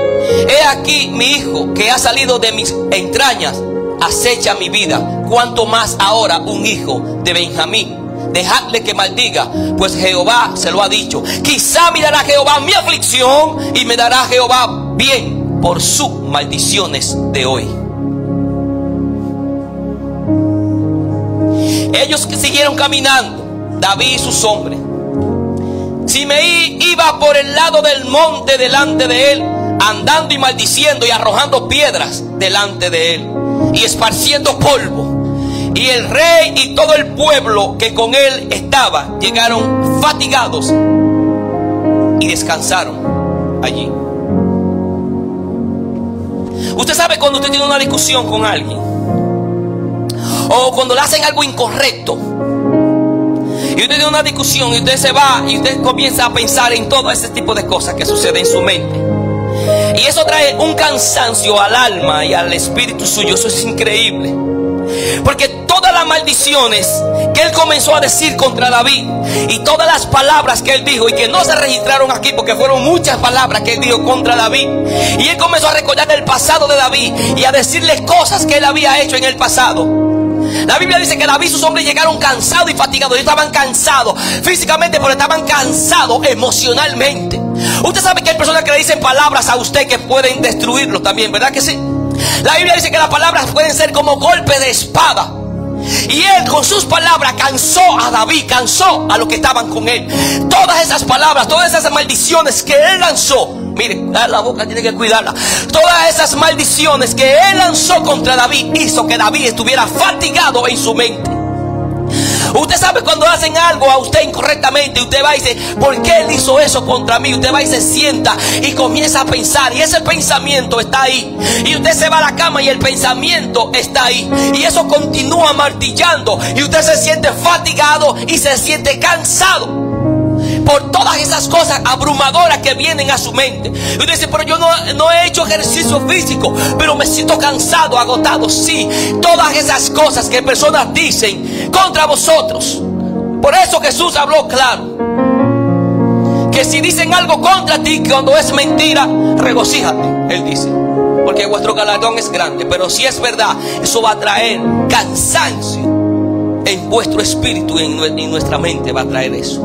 he aquí mi hijo que ha salido de mis entrañas acecha mi vida, cuanto más ahora un hijo de Benjamín. Dejadle que maldiga, pues Jehová se lo ha dicho. Quizá mirará Jehová mi aflicción y me dará Jehová bien por sus maldiciones de hoy. Ellos que siguieron caminando, David y sus hombres. Simei iba por el lado del monte delante de él, andando y maldiciendo y arrojando piedras delante de él y esparciendo polvo. Y el rey y todo el pueblo que con él estaba llegaron fatigados y descansaron allí. Usted sabe cuando usted tiene una discusión con alguien, o cuando le hacen algo incorrecto, y usted tiene una discusión y usted se va y usted comienza a pensar en todo ese tipo de cosas que suceden en su mente. Y eso trae un cansancio al alma y al espíritu suyo. Eso es increíble. Porque todas las maldiciones que él comenzó a decir contra David, y todas las palabras que él dijo, y que no se registraron aquí porque fueron muchas palabras que él dijo contra David, y él comenzó a recordar el pasado de David y a decirle cosas que él había hecho en el pasado. La Biblia dice que David y sus hombres llegaron cansados y fatigados. Ellos estaban cansados físicamente, pero estaban cansados emocionalmente. Usted sabe que hay personas que le dicen palabras a usted que pueden destruirlo también, ¿verdad que sí? La Biblia dice que las palabras pueden ser como golpe de espada. Y él con sus palabras cansó a David, cansó a los que estaban con él. Todas esas palabras, todas esas maldiciones que él lanzó, mire, la boca tiene que cuidarla. Todas esas maldiciones que él lanzó contra David hizo que David estuviera fatigado en su mente. Usted sabe cuando hacen algo a usted incorrectamente, usted va y dice: ¿por qué él hizo eso contra mí? Usted va y se sienta y comienza a pensar, y ese pensamiento está ahí. Y usted se va a la cama y el pensamiento está ahí. Y eso continúa martillando. Y usted se siente fatigado y se siente cansado por todas esas cosas abrumadoras que vienen a su mente. Y usted dice: pero yo no he hecho ejercicio físico, pero me siento cansado, agotado. Sí, todas esas cosas que personas dicen contra vosotros. Por eso Jesús habló claro, que si dicen algo contra ti cuando es mentira, regocíjate, él dice, porque vuestro galardón es grande. Pero si es verdad, eso va a traer cansancio en vuestro espíritu y en nuestra mente va a traer eso.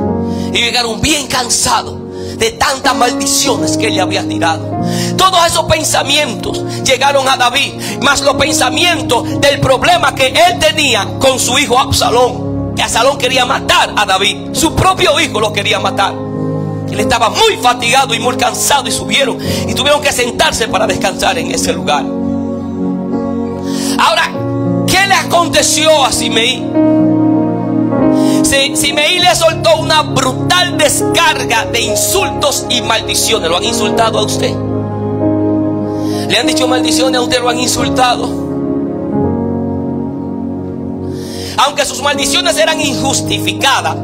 Y llegaron bien cansados de tantas maldiciones que él le había tirado. Todos esos pensamientos llegaron a David, más los pensamientos del problema que él tenía con su hijo Absalón. Que Absalón quería matar a David, su propio hijo lo quería matar. Él estaba muy fatigado y muy cansado, y subieron y tuvieron que sentarse para descansar en ese lugar. Ahora, ¿qué le aconteció a Simei? Simei le soltó una brutal descarga de insultos y maldiciones. ¿Lo han insultado a usted? ¿Le han dicho maldiciones a usted? ¿Lo han insultado? Aunque sus maldiciones eran injustificadas,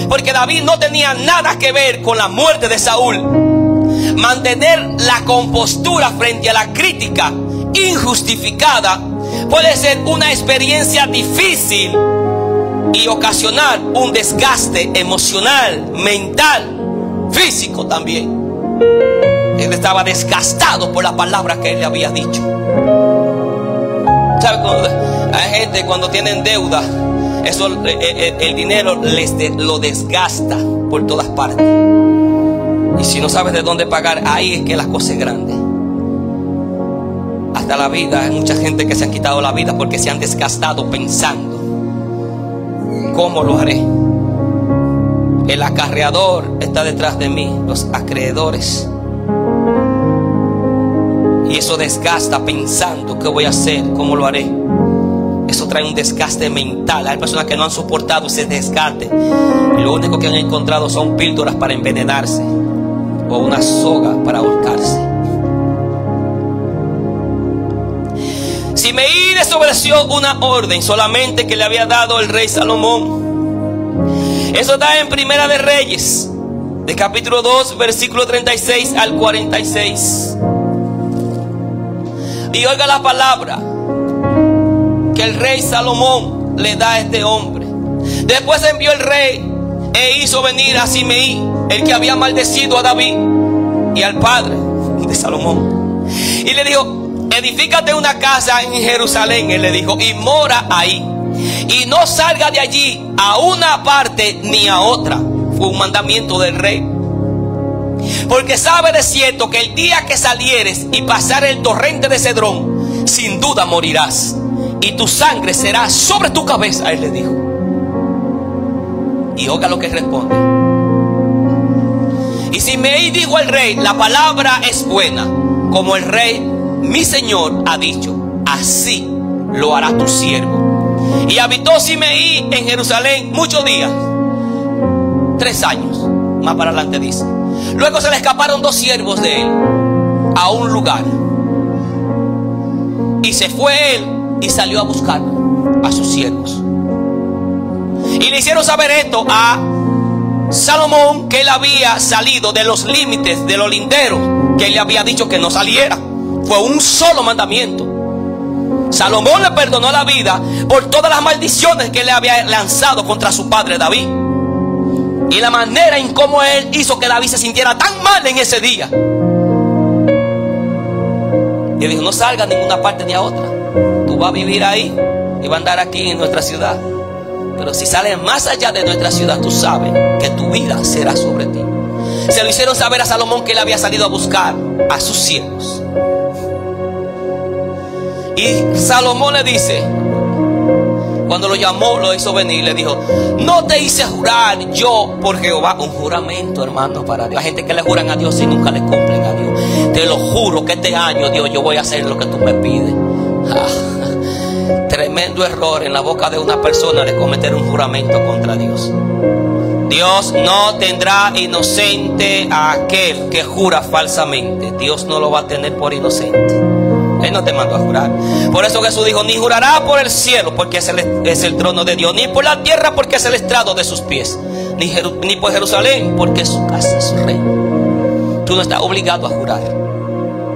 porque David no tenía nada que ver con la muerte de Saúl, mantener la compostura frente a la crítica injustificada puede ser una experiencia difícil y ocasionar un desgaste emocional, mental, físico también. Él estaba desgastado por la palabra que él le había dicho. ¿Sabe? Hay gente cuando tienen deuda, eso, el dinero lo desgasta por todas partes. Y si no sabes de dónde pagar, ahí es que la cosa es grande. Hasta la vida, hay mucha gente que se han quitado la vida porque se han desgastado pensando: ¿cómo lo haré? El acarreador está detrás de mí, los acreedores. Y eso desgasta pensando: ¿qué voy a hacer? ¿Cómo lo haré? Eso trae un desgaste mental. Hay personas que no han soportado ese desgaste y lo único que han encontrado son píldoras para envenenarse o una soga para ahorcarse. Simeí desobedeció una orden solamente que le había dado el rey Salomón. Eso está en Primera de Reyes, de capítulo 2, versículo 36 al 46. Y oiga la palabra que el rey Salomón le da a este hombre. Después envió el rey e hizo venir a Simeí, el que había maldecido a David y al padre de Salomón, y le dijo: edifícate una casa en Jerusalén, él le dijo, y mora ahí, y no salga de allí a una parte ni a otra. Fue un mandamiento del rey, porque sabe de cierto que el día que salieres y pasar el torrente de Cedrón, sin duda morirás, y tu sangre será sobre tu cabeza, él le dijo. Y oiga lo que responde. Y Simeí dijo al rey: la palabra es buena, como el rey mi señor ha dicho, así lo hará tu siervo. Y habitó Simeí en Jerusalén muchos días, 3 años, más para adelante dice. Luego se le escaparon 2 siervos de él a un lugar, y se fue él y salió a buscar a sus siervos. Y le hicieron saber esto a Salomón, que él había salido de los límites, de los linderos que él le había dicho que no saliera. Fue un solo mandamiento. Salomón le perdonó la vida por todas las maldiciones que le había lanzado contra su padre David, y la manera en cómo él hizo que David se sintiera tan mal en ese día. Y dijo: no salga a ninguna parte ni a otra. Tú vas a vivir ahí y vas a andar aquí en nuestra ciudad, pero si sales más allá de nuestra ciudad, tú sabes que tu vida será sobre ti. Se lo hicieron saber a Salomón, que él había salido a buscar a sus siervos. Y Salomón le dice, cuando lo llamó, lo hizo venir, le dijo: no te hice jurar yo por Jehová. Un juramento, hermano, para Dios. Hay gente que le juran a Dios y nunca le cumplen a Dios. Te lo juro que este año, Dios, yo voy a hacer lo que tú me pides. Tremendo error en la boca de una persona de cometer un juramento contra Dios. Dios no tendrá inocente a aquel que jura falsamente. Dios no lo va a tener por inocente. Él no te mandó a jurar. Por eso Jesús dijo: ni jurará por el cielo, porque es el trono de Dios, ni por la tierra, porque es el estrado de sus pies, ni por Jerusalén, porque es su casa, es su reino. Tú no estás obligado a jurar.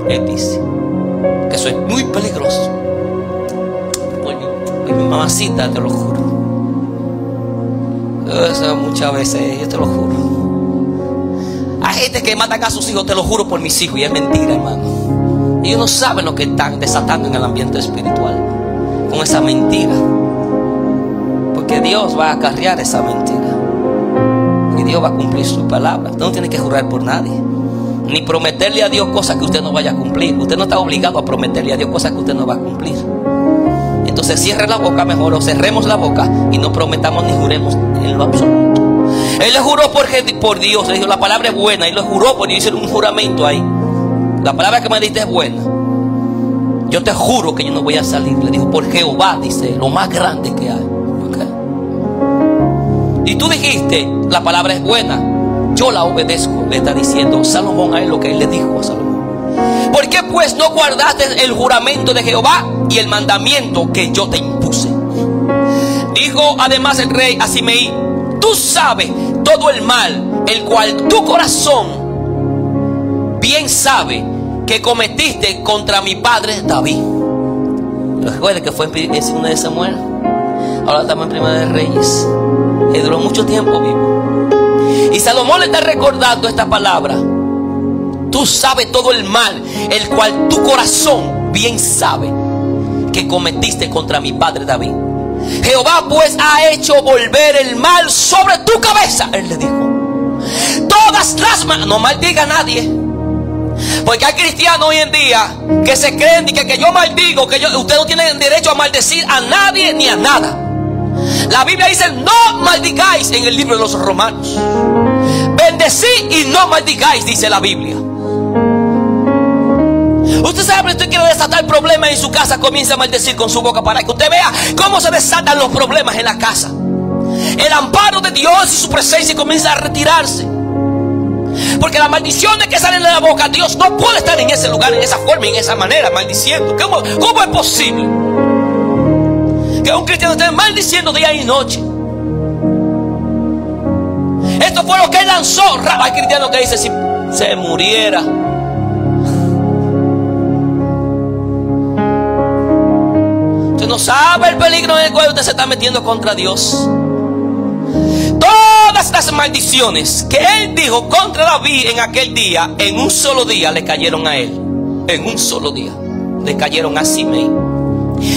Él dice que eso es muy peligroso. Por mi mamacita, te lo juro. Eso muchas veces, yo te lo juro. Hay gente que matan a sus hijos, te lo juro por mis hijos, y es mentira, hermano. Ellos no saben lo que están desatando en el ambiente espiritual con esa mentira, porque Dios va a acarrear esa mentira y Dios va a cumplir su palabra. Usted no tiene que jurar por nadie, ni prometerle a Dios cosas que usted no vaya a cumplir. Usted no está obligado a prometerle a Dios cosas que usted no va a cumplir. Entonces cierre la boca mejor, o cerremos la boca y no prometamos ni juremos en lo absoluto. Él le juró por Dios, le dijo: la palabra es buena, y lo juró por Dios. Hizo un juramento ahí: la palabra que me diste es buena, yo te juro que yo no voy a salir. Le dijo: por Jehová, dice, lo más grande que hay. ¿Okay? Y tú dijiste: la palabra es buena, yo la obedezco. Le está diciendo Salomón a él lo que él le dijo a Salomón. ¿Por qué pues no guardaste el juramento de Jehová y el mandamiento que yo te impuse? Dijo además el rey a Simeí: tú sabes todo el mal, el cual tu corazón bien sabe que cometiste contra mi padre David. Recuerda que fue en 1 de Samuel, ahora estamos en 1 de Reyes. Y duró mucho tiempo vivo. Y Salomón le está recordando esta palabra: tú sabes todo el mal, el cual tu corazón bien sabe que cometiste contra mi padre David. Jehová pues ha hecho volver el mal sobre tu cabeza. Él le dijo: todas las manos, no maldiga a nadie. Porque hay cristianos hoy en día que se creen que yo maldigo, que usted no tiene derecho a maldecir a nadie ni a nada. La Biblia dice: no maldigáis, en el libro de los Romanos. Bendecid y no maldigáis, dice la Biblia. Usted sabe, usted quiere desatar problemas en su casa, comienza a maldecir con su boca para que usted vea cómo se desatan los problemas en la casa. El amparo de Dios y su presencia comienza a retirarse. Porque las maldiciones que salen de la boca, Dios no puede estar en ese lugar, en esa forma, en esa manera, maldiciendo. ¿Cómo es posible que un cristiano esté maldiciendo día y noche? Esto fue lo que él lanzó. Hay cristianos que dicen, si se muriera. Usted no sabe el peligro en el cual usted se está metiendo contra Dios. Todas las maldiciones que él dijo contra David en aquel día, en un solo día le cayeron a él. En un solo día le cayeron a Simei.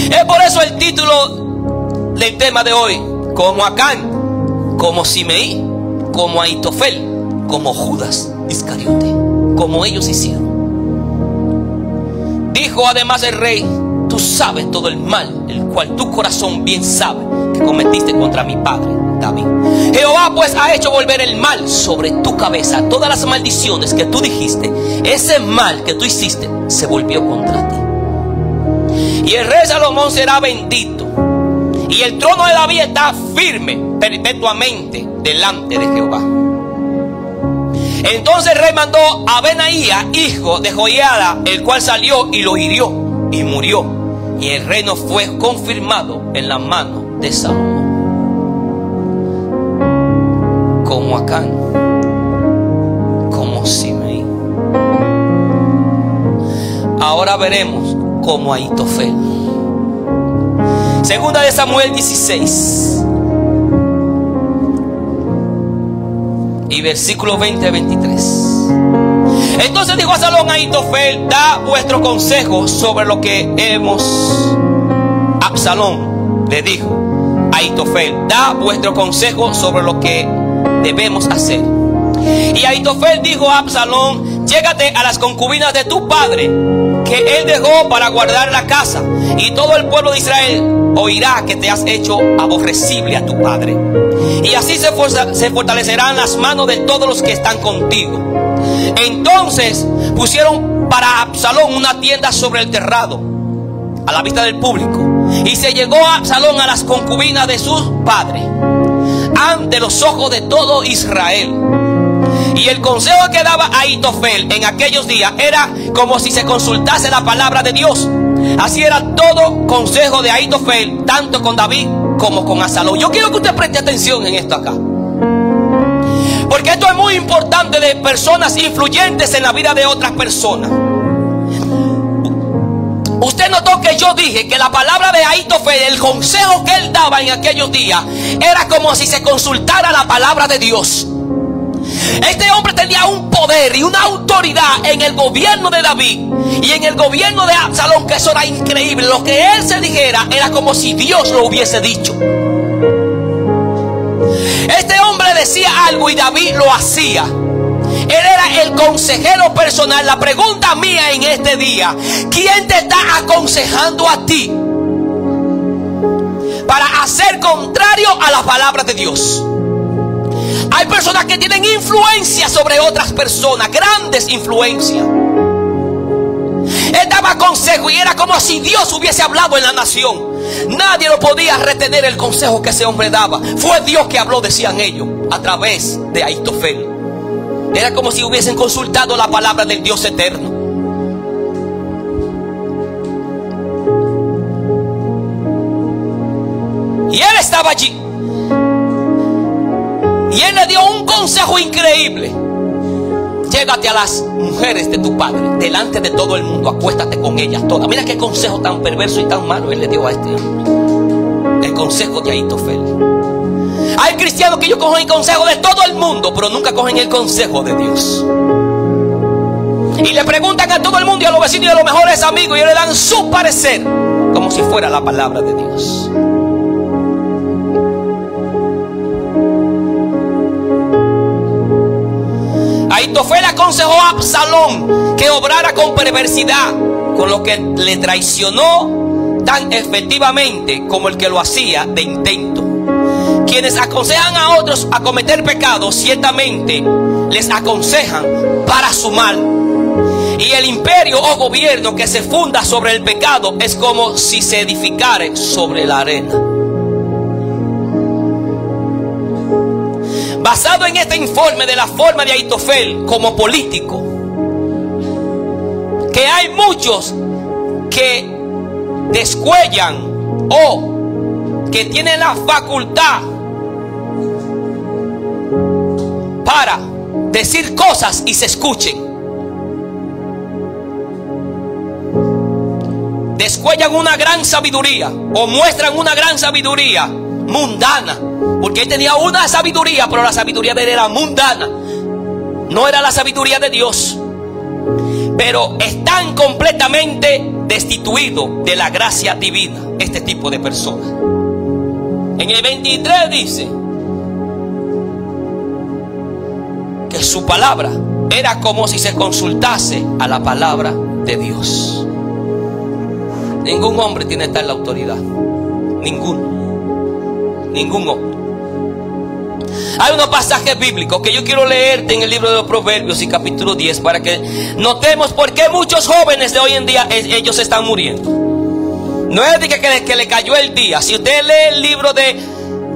Es por eso el título del tema de hoy: como Acán, como Simei, como Ahitofel, como Judas Iscariote, como ellos hicieron. Dijo además el rey: tú sabes todo el mal, el cual tu corazón bien sabe que cometiste contra mi padre David. Jehová pues ha hecho volver el mal sobre tu cabeza. Todas las maldiciones que tú dijiste, ese mal que tú hiciste, se volvió contra ti. Y el rey Salomón será bendito, y el trono de David está firme perpetuamente delante de Jehová. Entonces el rey mandó a Benaía, hijo de Joiada, el cual salió y lo hirió y murió. Y el reino fue confirmado en la mano de Salomón. Como Acán, como Simei. Ahora veremos como Ahitofel. Segunda de Samuel 16 y versículo 20-23. Entonces dijo Absalón a Ahitofel: da vuestro consejo sobre lo que hemos. Absalón le dijo a Ahitofel: da vuestro consejo sobre lo que debemos hacer. Y Ahitofel dijo a Absalón: llégate a las concubinas de tu padre, que él dejó para guardar la casa, y todo el pueblo de Israel oirá que te has hecho aborrecible a tu padre. Y así se fortalecerán las manos de todos los que están contigo. Entonces pusieron para Absalón una tienda sobre el terrado, a la vista del público. Y se llegó a Absalón a las concubinas de su padre, ante los ojos de todo Israel. Y el consejo que daba Ahitofel en aquellos días era como si se consultase la palabra de Dios. Así era todo consejo de Ahitofel, tanto con David como con Absalón. Yo quiero que usted preste atención en esto acá, porque esto es muy importante, de personas influyentes en la vida de otras personas. Usted notó que yo dije que la palabra de Ahitofel, el consejo que él daba en aquellos días, era como si se consultara la palabra de Dios. Este hombre tenía un poder y una autoridad en el gobierno de David y en el gobierno de Absalón, que eso era increíble. Lo que él se dijera era como si Dios lo hubiese dicho. Este hombre decía algo y David lo hacía. Él era el consejero personal. La pregunta mía en este día: ¿quién te está aconsejando a ti para hacer contrario a las palabras de Dios? Hay personas que tienen influencia sobre otras personas, grandes influencias. Él daba consejo y era como si Dios hubiese hablado en la nación. Nadie lo podía retener el consejo que ese hombre daba. Fue Dios que habló, decían ellos, a través de Ahitofel. Era como si hubiesen consultado la palabra del Dios eterno. Y él estaba allí. Y él le dio un consejo increíble: llégate a las mujeres de tu padre delante de todo el mundo, acuéstate con ellas todas. Mira qué consejo tan perverso y tan malo él le dio a este hombre. El consejo de Ahitofel. Hay cristianos que ellos cogen el consejo de todo el mundo, pero nunca cogen el consejo de Dios. Y le preguntan a todo el mundo y a los vecinos y a los mejores amigos, y ellos le dan su parecer como si fuera la palabra de Dios. Ahitofel aconsejó a Absalón que obrara con perversidad, con lo que le traicionó tan efectivamente como el que lo hacía de intento. Quienes aconsejan a otros a cometer pecados, ciertamente les aconsejan para su mal. Y el imperio o gobierno que se funda sobre el pecado es como si se edificara sobre la arena. Basado en este informe de la forma de Ahitofel como político, que hay muchos que descuellan o que tienen la facultad para decir cosas y se escuchen. Descuellan una gran sabiduría o muestran una gran sabiduría mundana, porque él tenía una sabiduría, pero la sabiduría de él era mundana, no era la sabiduría de Dios. Pero están completamente destituidos de la gracia divina este tipo de personas. En el 23 dice que su palabra era como si se consultase a la palabra de Dios. Ningún hombre tiene tal autoridad. Ningún hombre. Hay unos pasajes bíblicos que yo quiero leerte en el libro de los Proverbios y capítulo 10 para que notemos por qué muchos jóvenes de hoy en día ellos están muriendo. No es de que le cayó el día. Si usted lee el libro de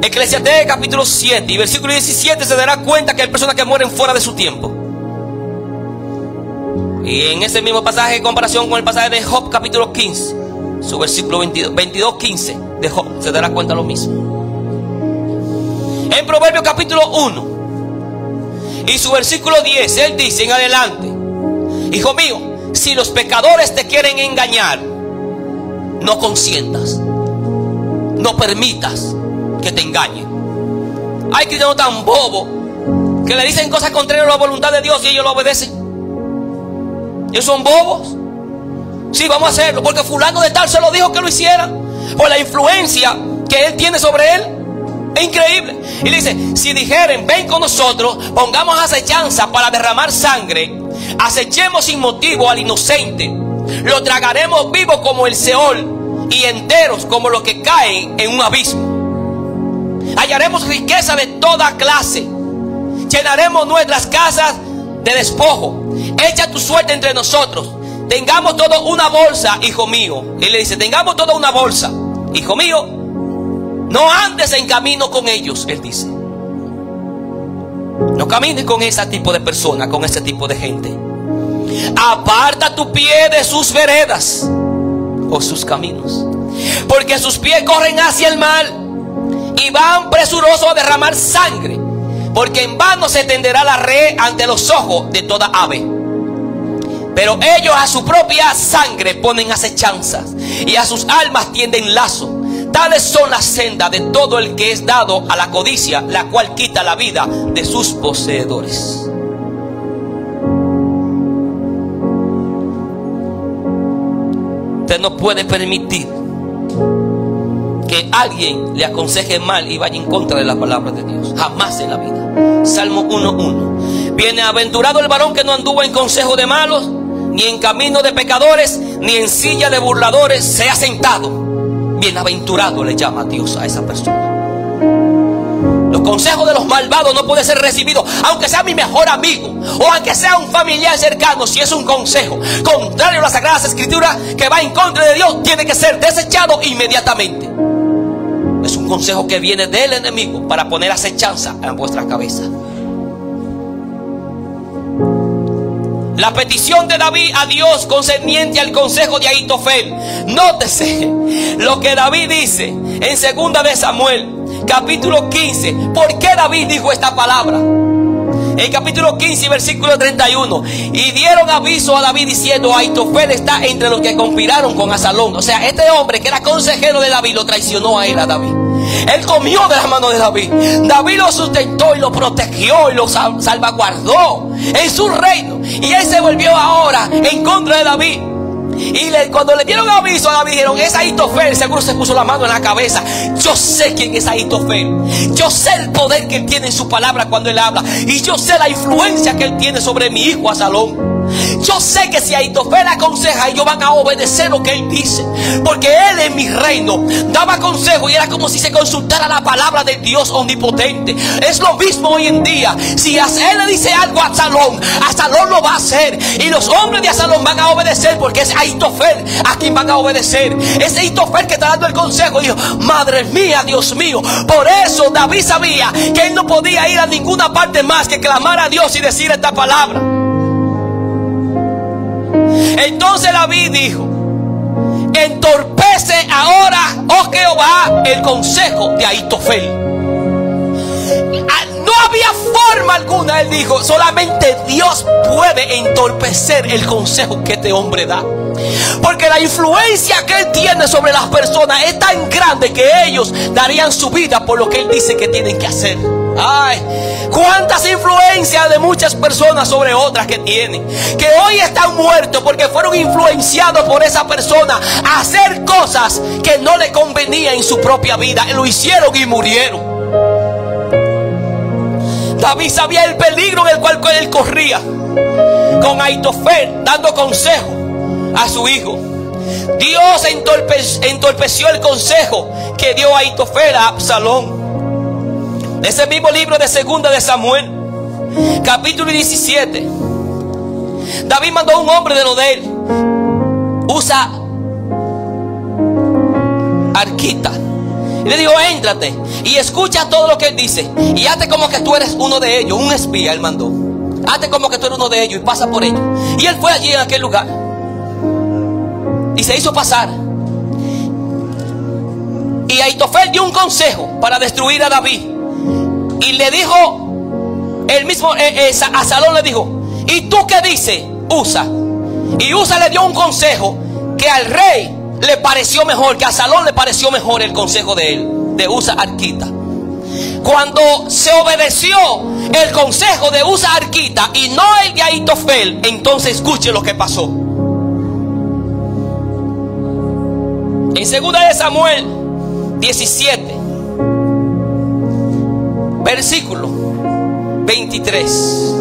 Eclesiastés capítulo 7 y versículo 17, se dará cuenta que hay personas que mueren fuera de su tiempo. Y en ese mismo pasaje, en comparación con el pasaje de Job capítulo 15, su versículo 22, 15 de Job, se dará cuenta lo mismo. En Proverbios capítulo 1 y su versículo 10, él dice en adelante: hijo mío, si los pecadores te quieren engañar, no consientas, no permitas que te engañen. Hay cristianos tan bobos que le dicen cosas contrarias a la voluntad de Dios y ellos lo obedecen. Ellos son bobos. Sí, vamos a hacerlo porque fulano de tal se lo dijo que lo hiciera, por la influencia que él tiene sobre él. Es increíble. Y le dice: si dijeren, ven con nosotros, pongamos acechanza para derramar sangre, acechemos sin motivo al inocente, lo tragaremos vivo como el Seol y enteros como los que caen en un abismo. Hallaremos riqueza de toda clase, llenaremos nuestras casas de despojo. Echa tu suerte entre nosotros, tengamos todo una bolsa, hijo mío. Él le dice: tengamos toda una bolsa, hijo mío. No andes en camino con ellos, él dice. No camines con ese tipo de personas, con ese tipo de gente. Aparta tu pie de sus veredas o sus caminos, porque sus pies corren hacia el mal y van presurosos a derramar sangre, porque en vano se tenderá la red ante los ojos de toda ave. Pero ellos a su propia sangre ponen acechanzas y a sus almas tienden lazo. Tales son las sendas de todo el que es dado a la codicia, la cual quita la vida de sus poseedores. Usted no puede permitir que alguien le aconseje mal y vaya en contra de la palabra de Dios. Jamás en la vida. Salmo 1:1. Bienaventurado el varón que no anduvo en consejo de malos, ni en camino de pecadores, ni en silla de burladores se ha sentado. Bienaventurado le llama a Dios a esa persona. Los consejos de los malvados no pueden ser recibidos, aunque sea mi mejor amigo o aunque sea un familiar cercano. Si es un consejo contrario a las Sagradas Escrituras, que va en contra de Dios, tiene que ser desechado inmediatamente. Es un consejo que viene del enemigo para poner acechanza en vuestra cabeza. La petición de David a Dios concerniente al consejo de Ahitofel. Nótese lo que David dice en 2 de Samuel capítulo 15. ¿Por qué David dijo esta palabra? En capítulo 15 versículo 31. Y dieron aviso a David diciendo: Ahitofel está entre los que conspiraron con Absalón. O sea, este hombre que era consejero de David lo traicionó a él, a David. Él comió de las manos de David. David lo sustentó y lo protegió y lo salvaguardó en su reino. Y él se volvió ahora en contra de David. Y cuando le dieron aviso a David, dijeron: es Ahitofel. Seguro se puso la mano en la cabeza. Yo sé quién es Ahitofel. Yo sé el poder que él tiene en su palabra cuando él habla. Y yo sé la influencia que él tiene sobre mi hijo Absalón. Yo sé que si Ahitofel aconseja, ellos van a obedecer lo que él dice, porque él en mi reino daba consejo y era como si se consultara la palabra de Dios omnipotente. Es lo mismo hoy en día. Si él le dice algo a Absalón lo va a hacer, y los hombres de Absalón van a obedecer, porque es Ahitofel a quien van a obedecer. Es Ahitofel que está dando el consejo. Y dijo: madre mía, Dios mío. Por eso David sabía que él no podía ir a ninguna parte más que clamar a Dios y decir esta palabra. Entonces David dijo: entorpece ahora, oh Jehová, el consejo de Ahitofel. No había forma alguna, él dijo, solamente Dios puede entorpecer el consejo que este hombre da, porque la influencia que él tiene sobre las personas es tan grande que ellos darían su vida por lo que él dice que tienen que hacer. Ay, cuántas influencias de muchas personas sobre otras que tienen, que hoy están muertos porque fueron influenciados por esa persona a hacer cosas que no le convenían en su propia vida. Lo hicieron y murieron. David sabía el peligro en el cual él corría con Ahitofel dando consejo a su hijo. Dios entorpeció el consejo que dio Ahitofel a Absalón. Ese mismo libro de 2 de Samuel, capítulo 17. David mandó a un hombre de lo de él, Usa Arquita, y le dijo: éntrate y escucha todo lo que él dice, y hazte como que tú eres uno de ellos. Un espía él mandó. Hazte como que tú eres uno de ellos y pasa por ellos. Y él fue allí en aquel lugar y se hizo pasar. Y Ahitofel dio un consejo para destruir a David. Y le dijo, el mismo Absalón le dijo: ¿y tú qué dices, Usa? Y Usa le dio un consejo que al rey le pareció mejor, que a Absalón le pareció mejor el consejo de él, de Usa Arquita. Cuando se obedeció el consejo de Usa Arquita y no el de Ahitofel, entonces escuche lo que pasó. En 2 de Samuel 17, versículo 23.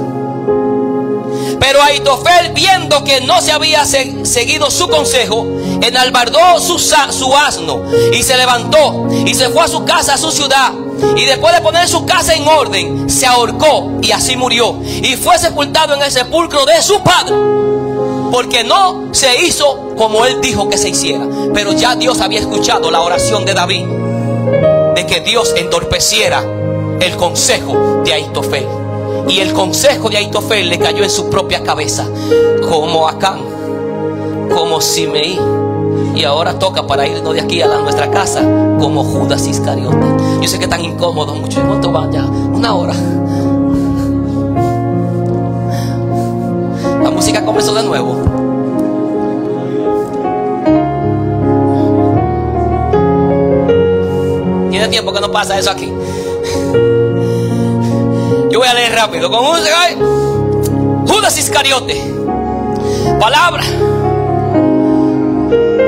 Pero Ahitofel, viendo que no se había seguido su consejo, enalbardó su asno y se levantó y se fue a su casa, a su ciudad. Y después de poner su casa en orden, se ahorcó y así murió. Y fue sepultado en el sepulcro de su padre, porque no se hizo como él dijo que se hiciera. Pero ya Dios había escuchado la oración de David, de que Dios entorpeciera el consejo de Ahitofel. Y el consejo de Ahitofel le cayó en su propia cabeza, como Acán, como Simeí. Y ahora toca para irnos de aquí a nuestra casa como Judas Iscariote. Yo sé que están incómodos mucho. ¿Cuánto van ya? 1 hora. La música comenzó de nuevo. Tiene tiempo que no pasa eso aquí. Yo voy a leer rápido. Con Judas Iscariote, palabra.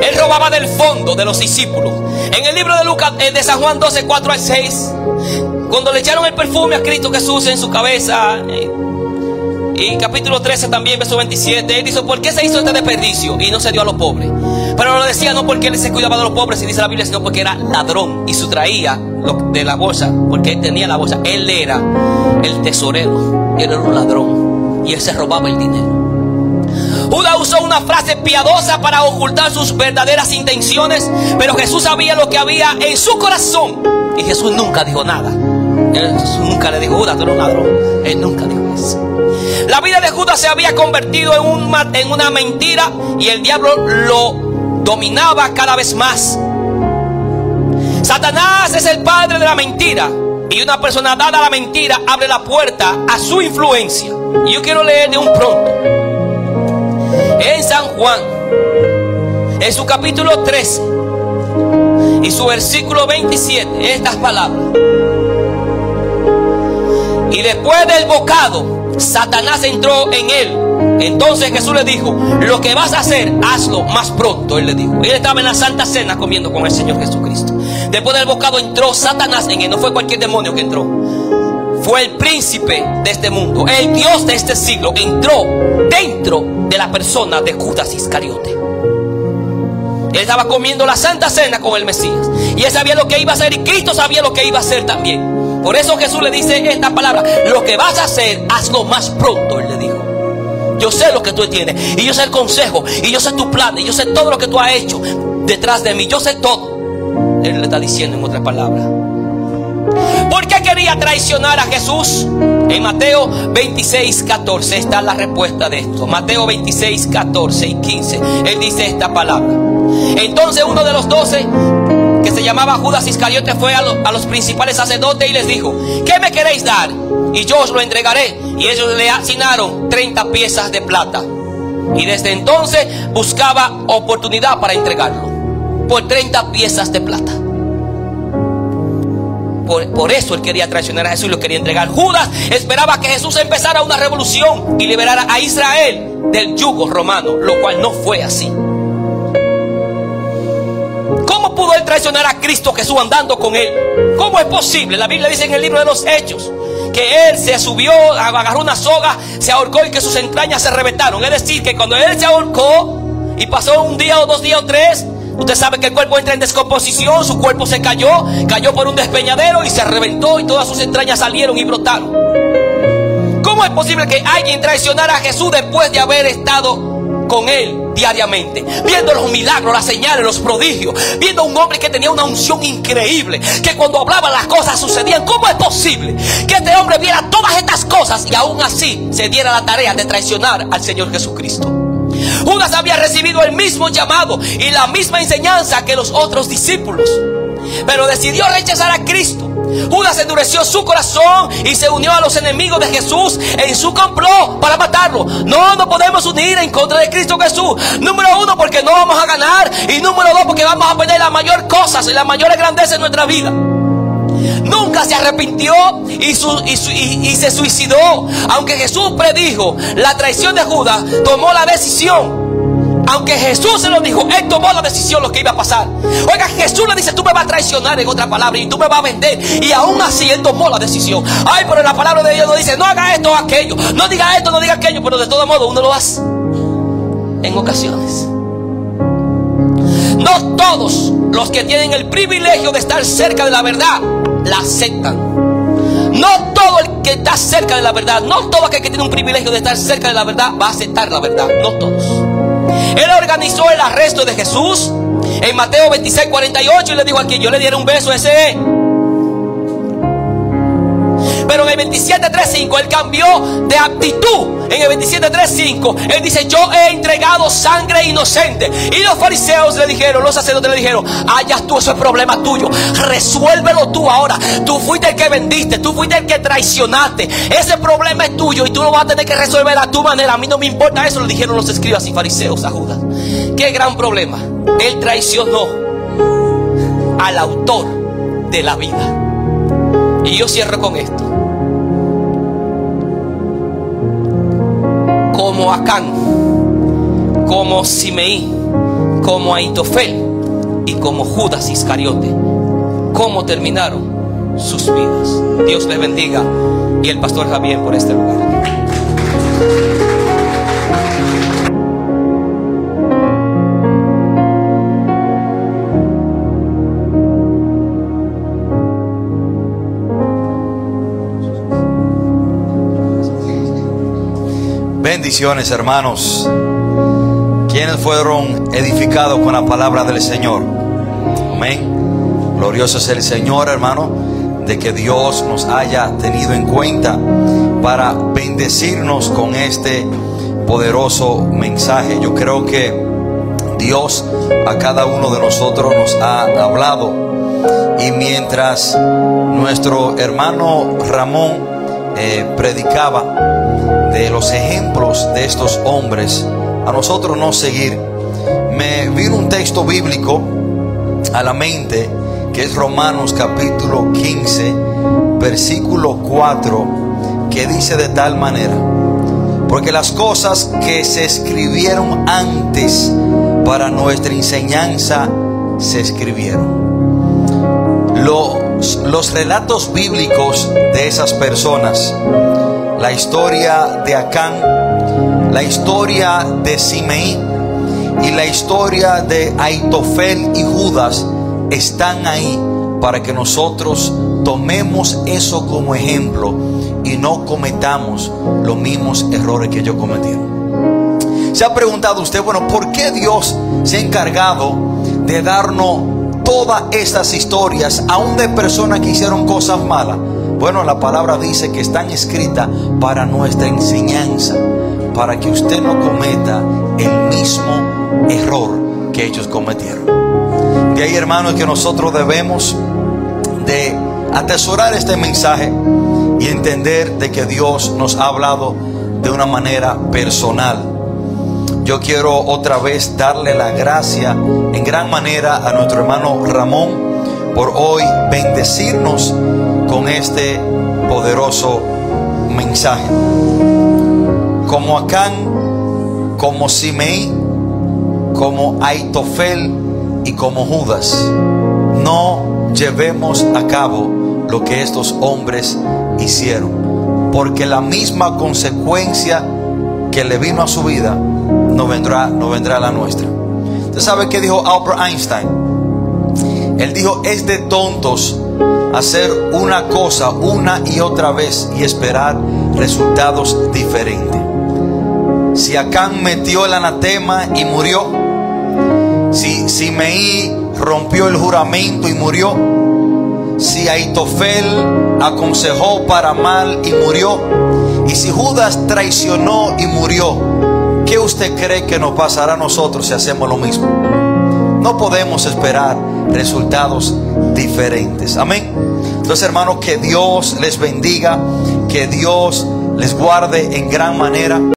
Él robaba del fondo de los discípulos. En el libro de Lucas, de San Juan 12, 4 al 6, cuando le echaron el perfume a Cristo Jesús en su cabeza, y capítulo 13 también, verso 27, él dice: ¿por qué se hizo este desperdicio y no se dio a los pobres? Pero lo decía no porque él se cuidaba de los pobres, si dice la Biblia, sino porque era ladrón y sustraía de la bolsa, porque él tenía la bolsa. Él era el tesorero, él era un ladrón y él se robaba el dinero. Judas usó una frase piadosa para ocultar sus verdaderas intenciones, pero Jesús sabía lo que había en su corazón y Jesús nunca dijo nada. Jesús nunca le dijo: Judas, tú eres un ladrón. Él nunca dijo eso. La vida de Judas se había convertido en una mentira y el diablo lo dominaba cada vez más. Satanás es el padre de la mentira, y una persona dada a la mentira abre la puerta a su influencia. Y yo quiero leer de un pronto en San Juan, en su capítulo 13 y su versículo 27, estas palabras: y después del bocado, Satanás entró en él. Entonces Jesús le dijo: lo que vas a hacer, hazlo más pronto. Él le dijo. Él estaba en la Santa Cena comiendo con el Señor Jesucristo. Después del bocado entró Satanás en él. No fue cualquier demonio que entró, fue el príncipe de este mundo, el Dios de este siglo. Entró dentro de la persona de Judas Iscariote. Él estaba comiendo la Santa Cena con el Mesías, y él sabía lo que iba a hacer, y Cristo sabía lo que iba a hacer también. Por eso Jesús le dice esta palabra: lo que vas a hacer, hazlo más pronto. Él le dijo: yo sé lo que tú tienes, y yo sé el consejo, y yo sé tu plan, y yo sé todo lo que tú has hecho detrás de mí. Yo sé todo. Él le está diciendo en otras palabras. ¿Por qué quería traicionar a Jesús? En Mateo 26, 14 está la respuesta de esto. Mateo 26, 14 y 15. Él dice esta palabra: entonces uno de los 12, que se llamaba Judas Iscariote, fue a los principales sacerdotes y les dijo: ¿qué me queréis dar? Y yo os lo entregaré. Y ellos le asignaron 30 piezas de plata. Y desde entonces buscaba oportunidad para entregarlo por 30 piezas de plata. Por eso él quería traicionar a Jesús y lo quería entregar. Judas esperaba que Jesús empezara una revolución y liberara a Israel del yugo romano, lo cual no fue así. ¿Cómo pudo él traicionar a Cristo Jesús andando con él? ¿Cómo es posible? La Biblia dice en el libro de los Hechos que él se subió, agarró una soga, se ahorcó y que sus entrañas se reventaron. Es decir, que cuando él se ahorcó y pasó un día o 2 días o 3, usted sabe que el cuerpo entra en descomposición. Su cuerpo se cayó por un despeñadero y se reventó, y todas sus entrañas salieron y brotaron. ¿Cómo es posible que alguien traicionara a Jesús después de haber estado con él diariamente, viendo los milagros, las señales, los prodigios, viendo a un hombre que tenía una unción increíble, que cuando hablaba las cosas sucedían? ¿Cómo es posible que este hombre viera todas estas cosas y aún así se diera la tarea de traicionar al Señor Jesucristo? Judas había recibido el mismo llamado y la misma enseñanza que los otros discípulos, pero decidió rechazar a Cristo. Judas endureció su corazón y se unió a los enemigos de Jesús en su complot para matarlo. No podemos unir en contra de Cristo Jesús. Número 1, porque no vamos a ganar. Y número 2, porque vamos a perder las mayores cosas y las mayores grandezas en nuestra vida. Nunca se arrepintió y se suicidó. Aunque Jesús predijo la traición de Judas, tomó la decisión. Aunque Jesús se lo dijo, él tomó la decisión lo que iba a pasar. Oiga, Jesús le dice: tú me vas a traicionar, en otra palabra, y tú me vas a vender. Y aún así él tomó la decisión. Ay, pero la palabra de Dios no dice: no haga esto o aquello, no diga esto, no diga aquello. Pero de todo modo uno lo hace en ocasiones. No todos los que tienen el privilegio de estar cerca de la verdad la aceptan. No todo el que está cerca de la verdad, no todo aquel que tiene un privilegio de estar cerca de la verdad va a aceptar la verdad. No todos. Él organizó el arresto de Jesús en Mateo 26, 48 y le dijo: a quien yo le diera un beso, ese es. Pero en el 27:3:5 él cambió de actitud. En el 27:3:5 él dice: yo he entregado sangre inocente. Y los fariseos le dijeron, los sacerdotes le dijeron: hayas tú, eso es problema tuyo, resuélvelo tú ahora. Tú fuiste el que vendiste, tú fuiste el que traicionaste, ese problema es tuyo y tú lo vas a tener que resolver a tu manera. A mí no me importa eso, le dijeron los escribas y fariseos a Judas. Qué gran problema. Él traicionó al autor de la vida. Y yo cierro con esto. Como Acán, como Simeí, como Ahitofel y como Judas Iscariote, cómo terminaron sus vidas. Dios les bendiga y el pastor Javier por este lugar. Bendiciones, hermanos. Quienes fueron edificados con la palabra del Señor. Amén. Glorioso es el Señor, hermano, de que Dios nos haya tenido en cuenta para bendecirnos con este poderoso mensaje. Yo creo que Dios a cada uno de nosotros nos ha hablado. Y mientras nuestro hermano Ramón predicaba de los ejemplos de estos hombres, a nosotros no seguir, me vino un texto bíblico a la mente, que es Romanos capítulo 15 versículo 4, que dice de tal manera: porque las cosas que se escribieron antes para nuestra enseñanza se escribieron. Los relatos bíblicos de esas personas, la historia de Acán, la historia de Simeí y la historia de Aitofel y Judas están ahí para que nosotros tomemos eso como ejemplo y no cometamos los mismos errores que ellos cometieron. ¿Se ha preguntado usted, bueno, por qué Dios se ha encargado de darnos todas estas historias, aún de personas que hicieron cosas malas? Bueno, la palabra dice que están escritas para nuestra enseñanza, para que usted no cometa el mismo error que ellos cometieron. De ahí, hermanos, que nosotros debemos de atesorar este mensaje y entender de que Dios nos ha hablado de una manera personal. Yo quiero otra vez darle la gracia en gran manera a nuestro hermano Ramón por hoy bendecirnos con este poderoso mensaje. Como Acán, como Simeí, como Aitofel y como Judas, no llevemos a cabo lo que estos hombres hicieron, porque la misma consecuencia que le vino a su vida no vendrá a la nuestra. ¿Usted sabe qué dijo Albert Einstein? Él dijo: es de tontos hacer una cosa una y otra vez y esperar resultados diferentes. Si Acán metió el anatema y murió, si Simeí rompió el juramento y murió, si Aitofel aconsejó para mal y murió, y si Judas traicionó y murió, ¿qué usted cree que nos pasará a nosotros si hacemos lo mismo? No podemos esperar resultados diferentes. Amén. Entonces, hermanos, que Dios les bendiga, que Dios les guarde en gran manera.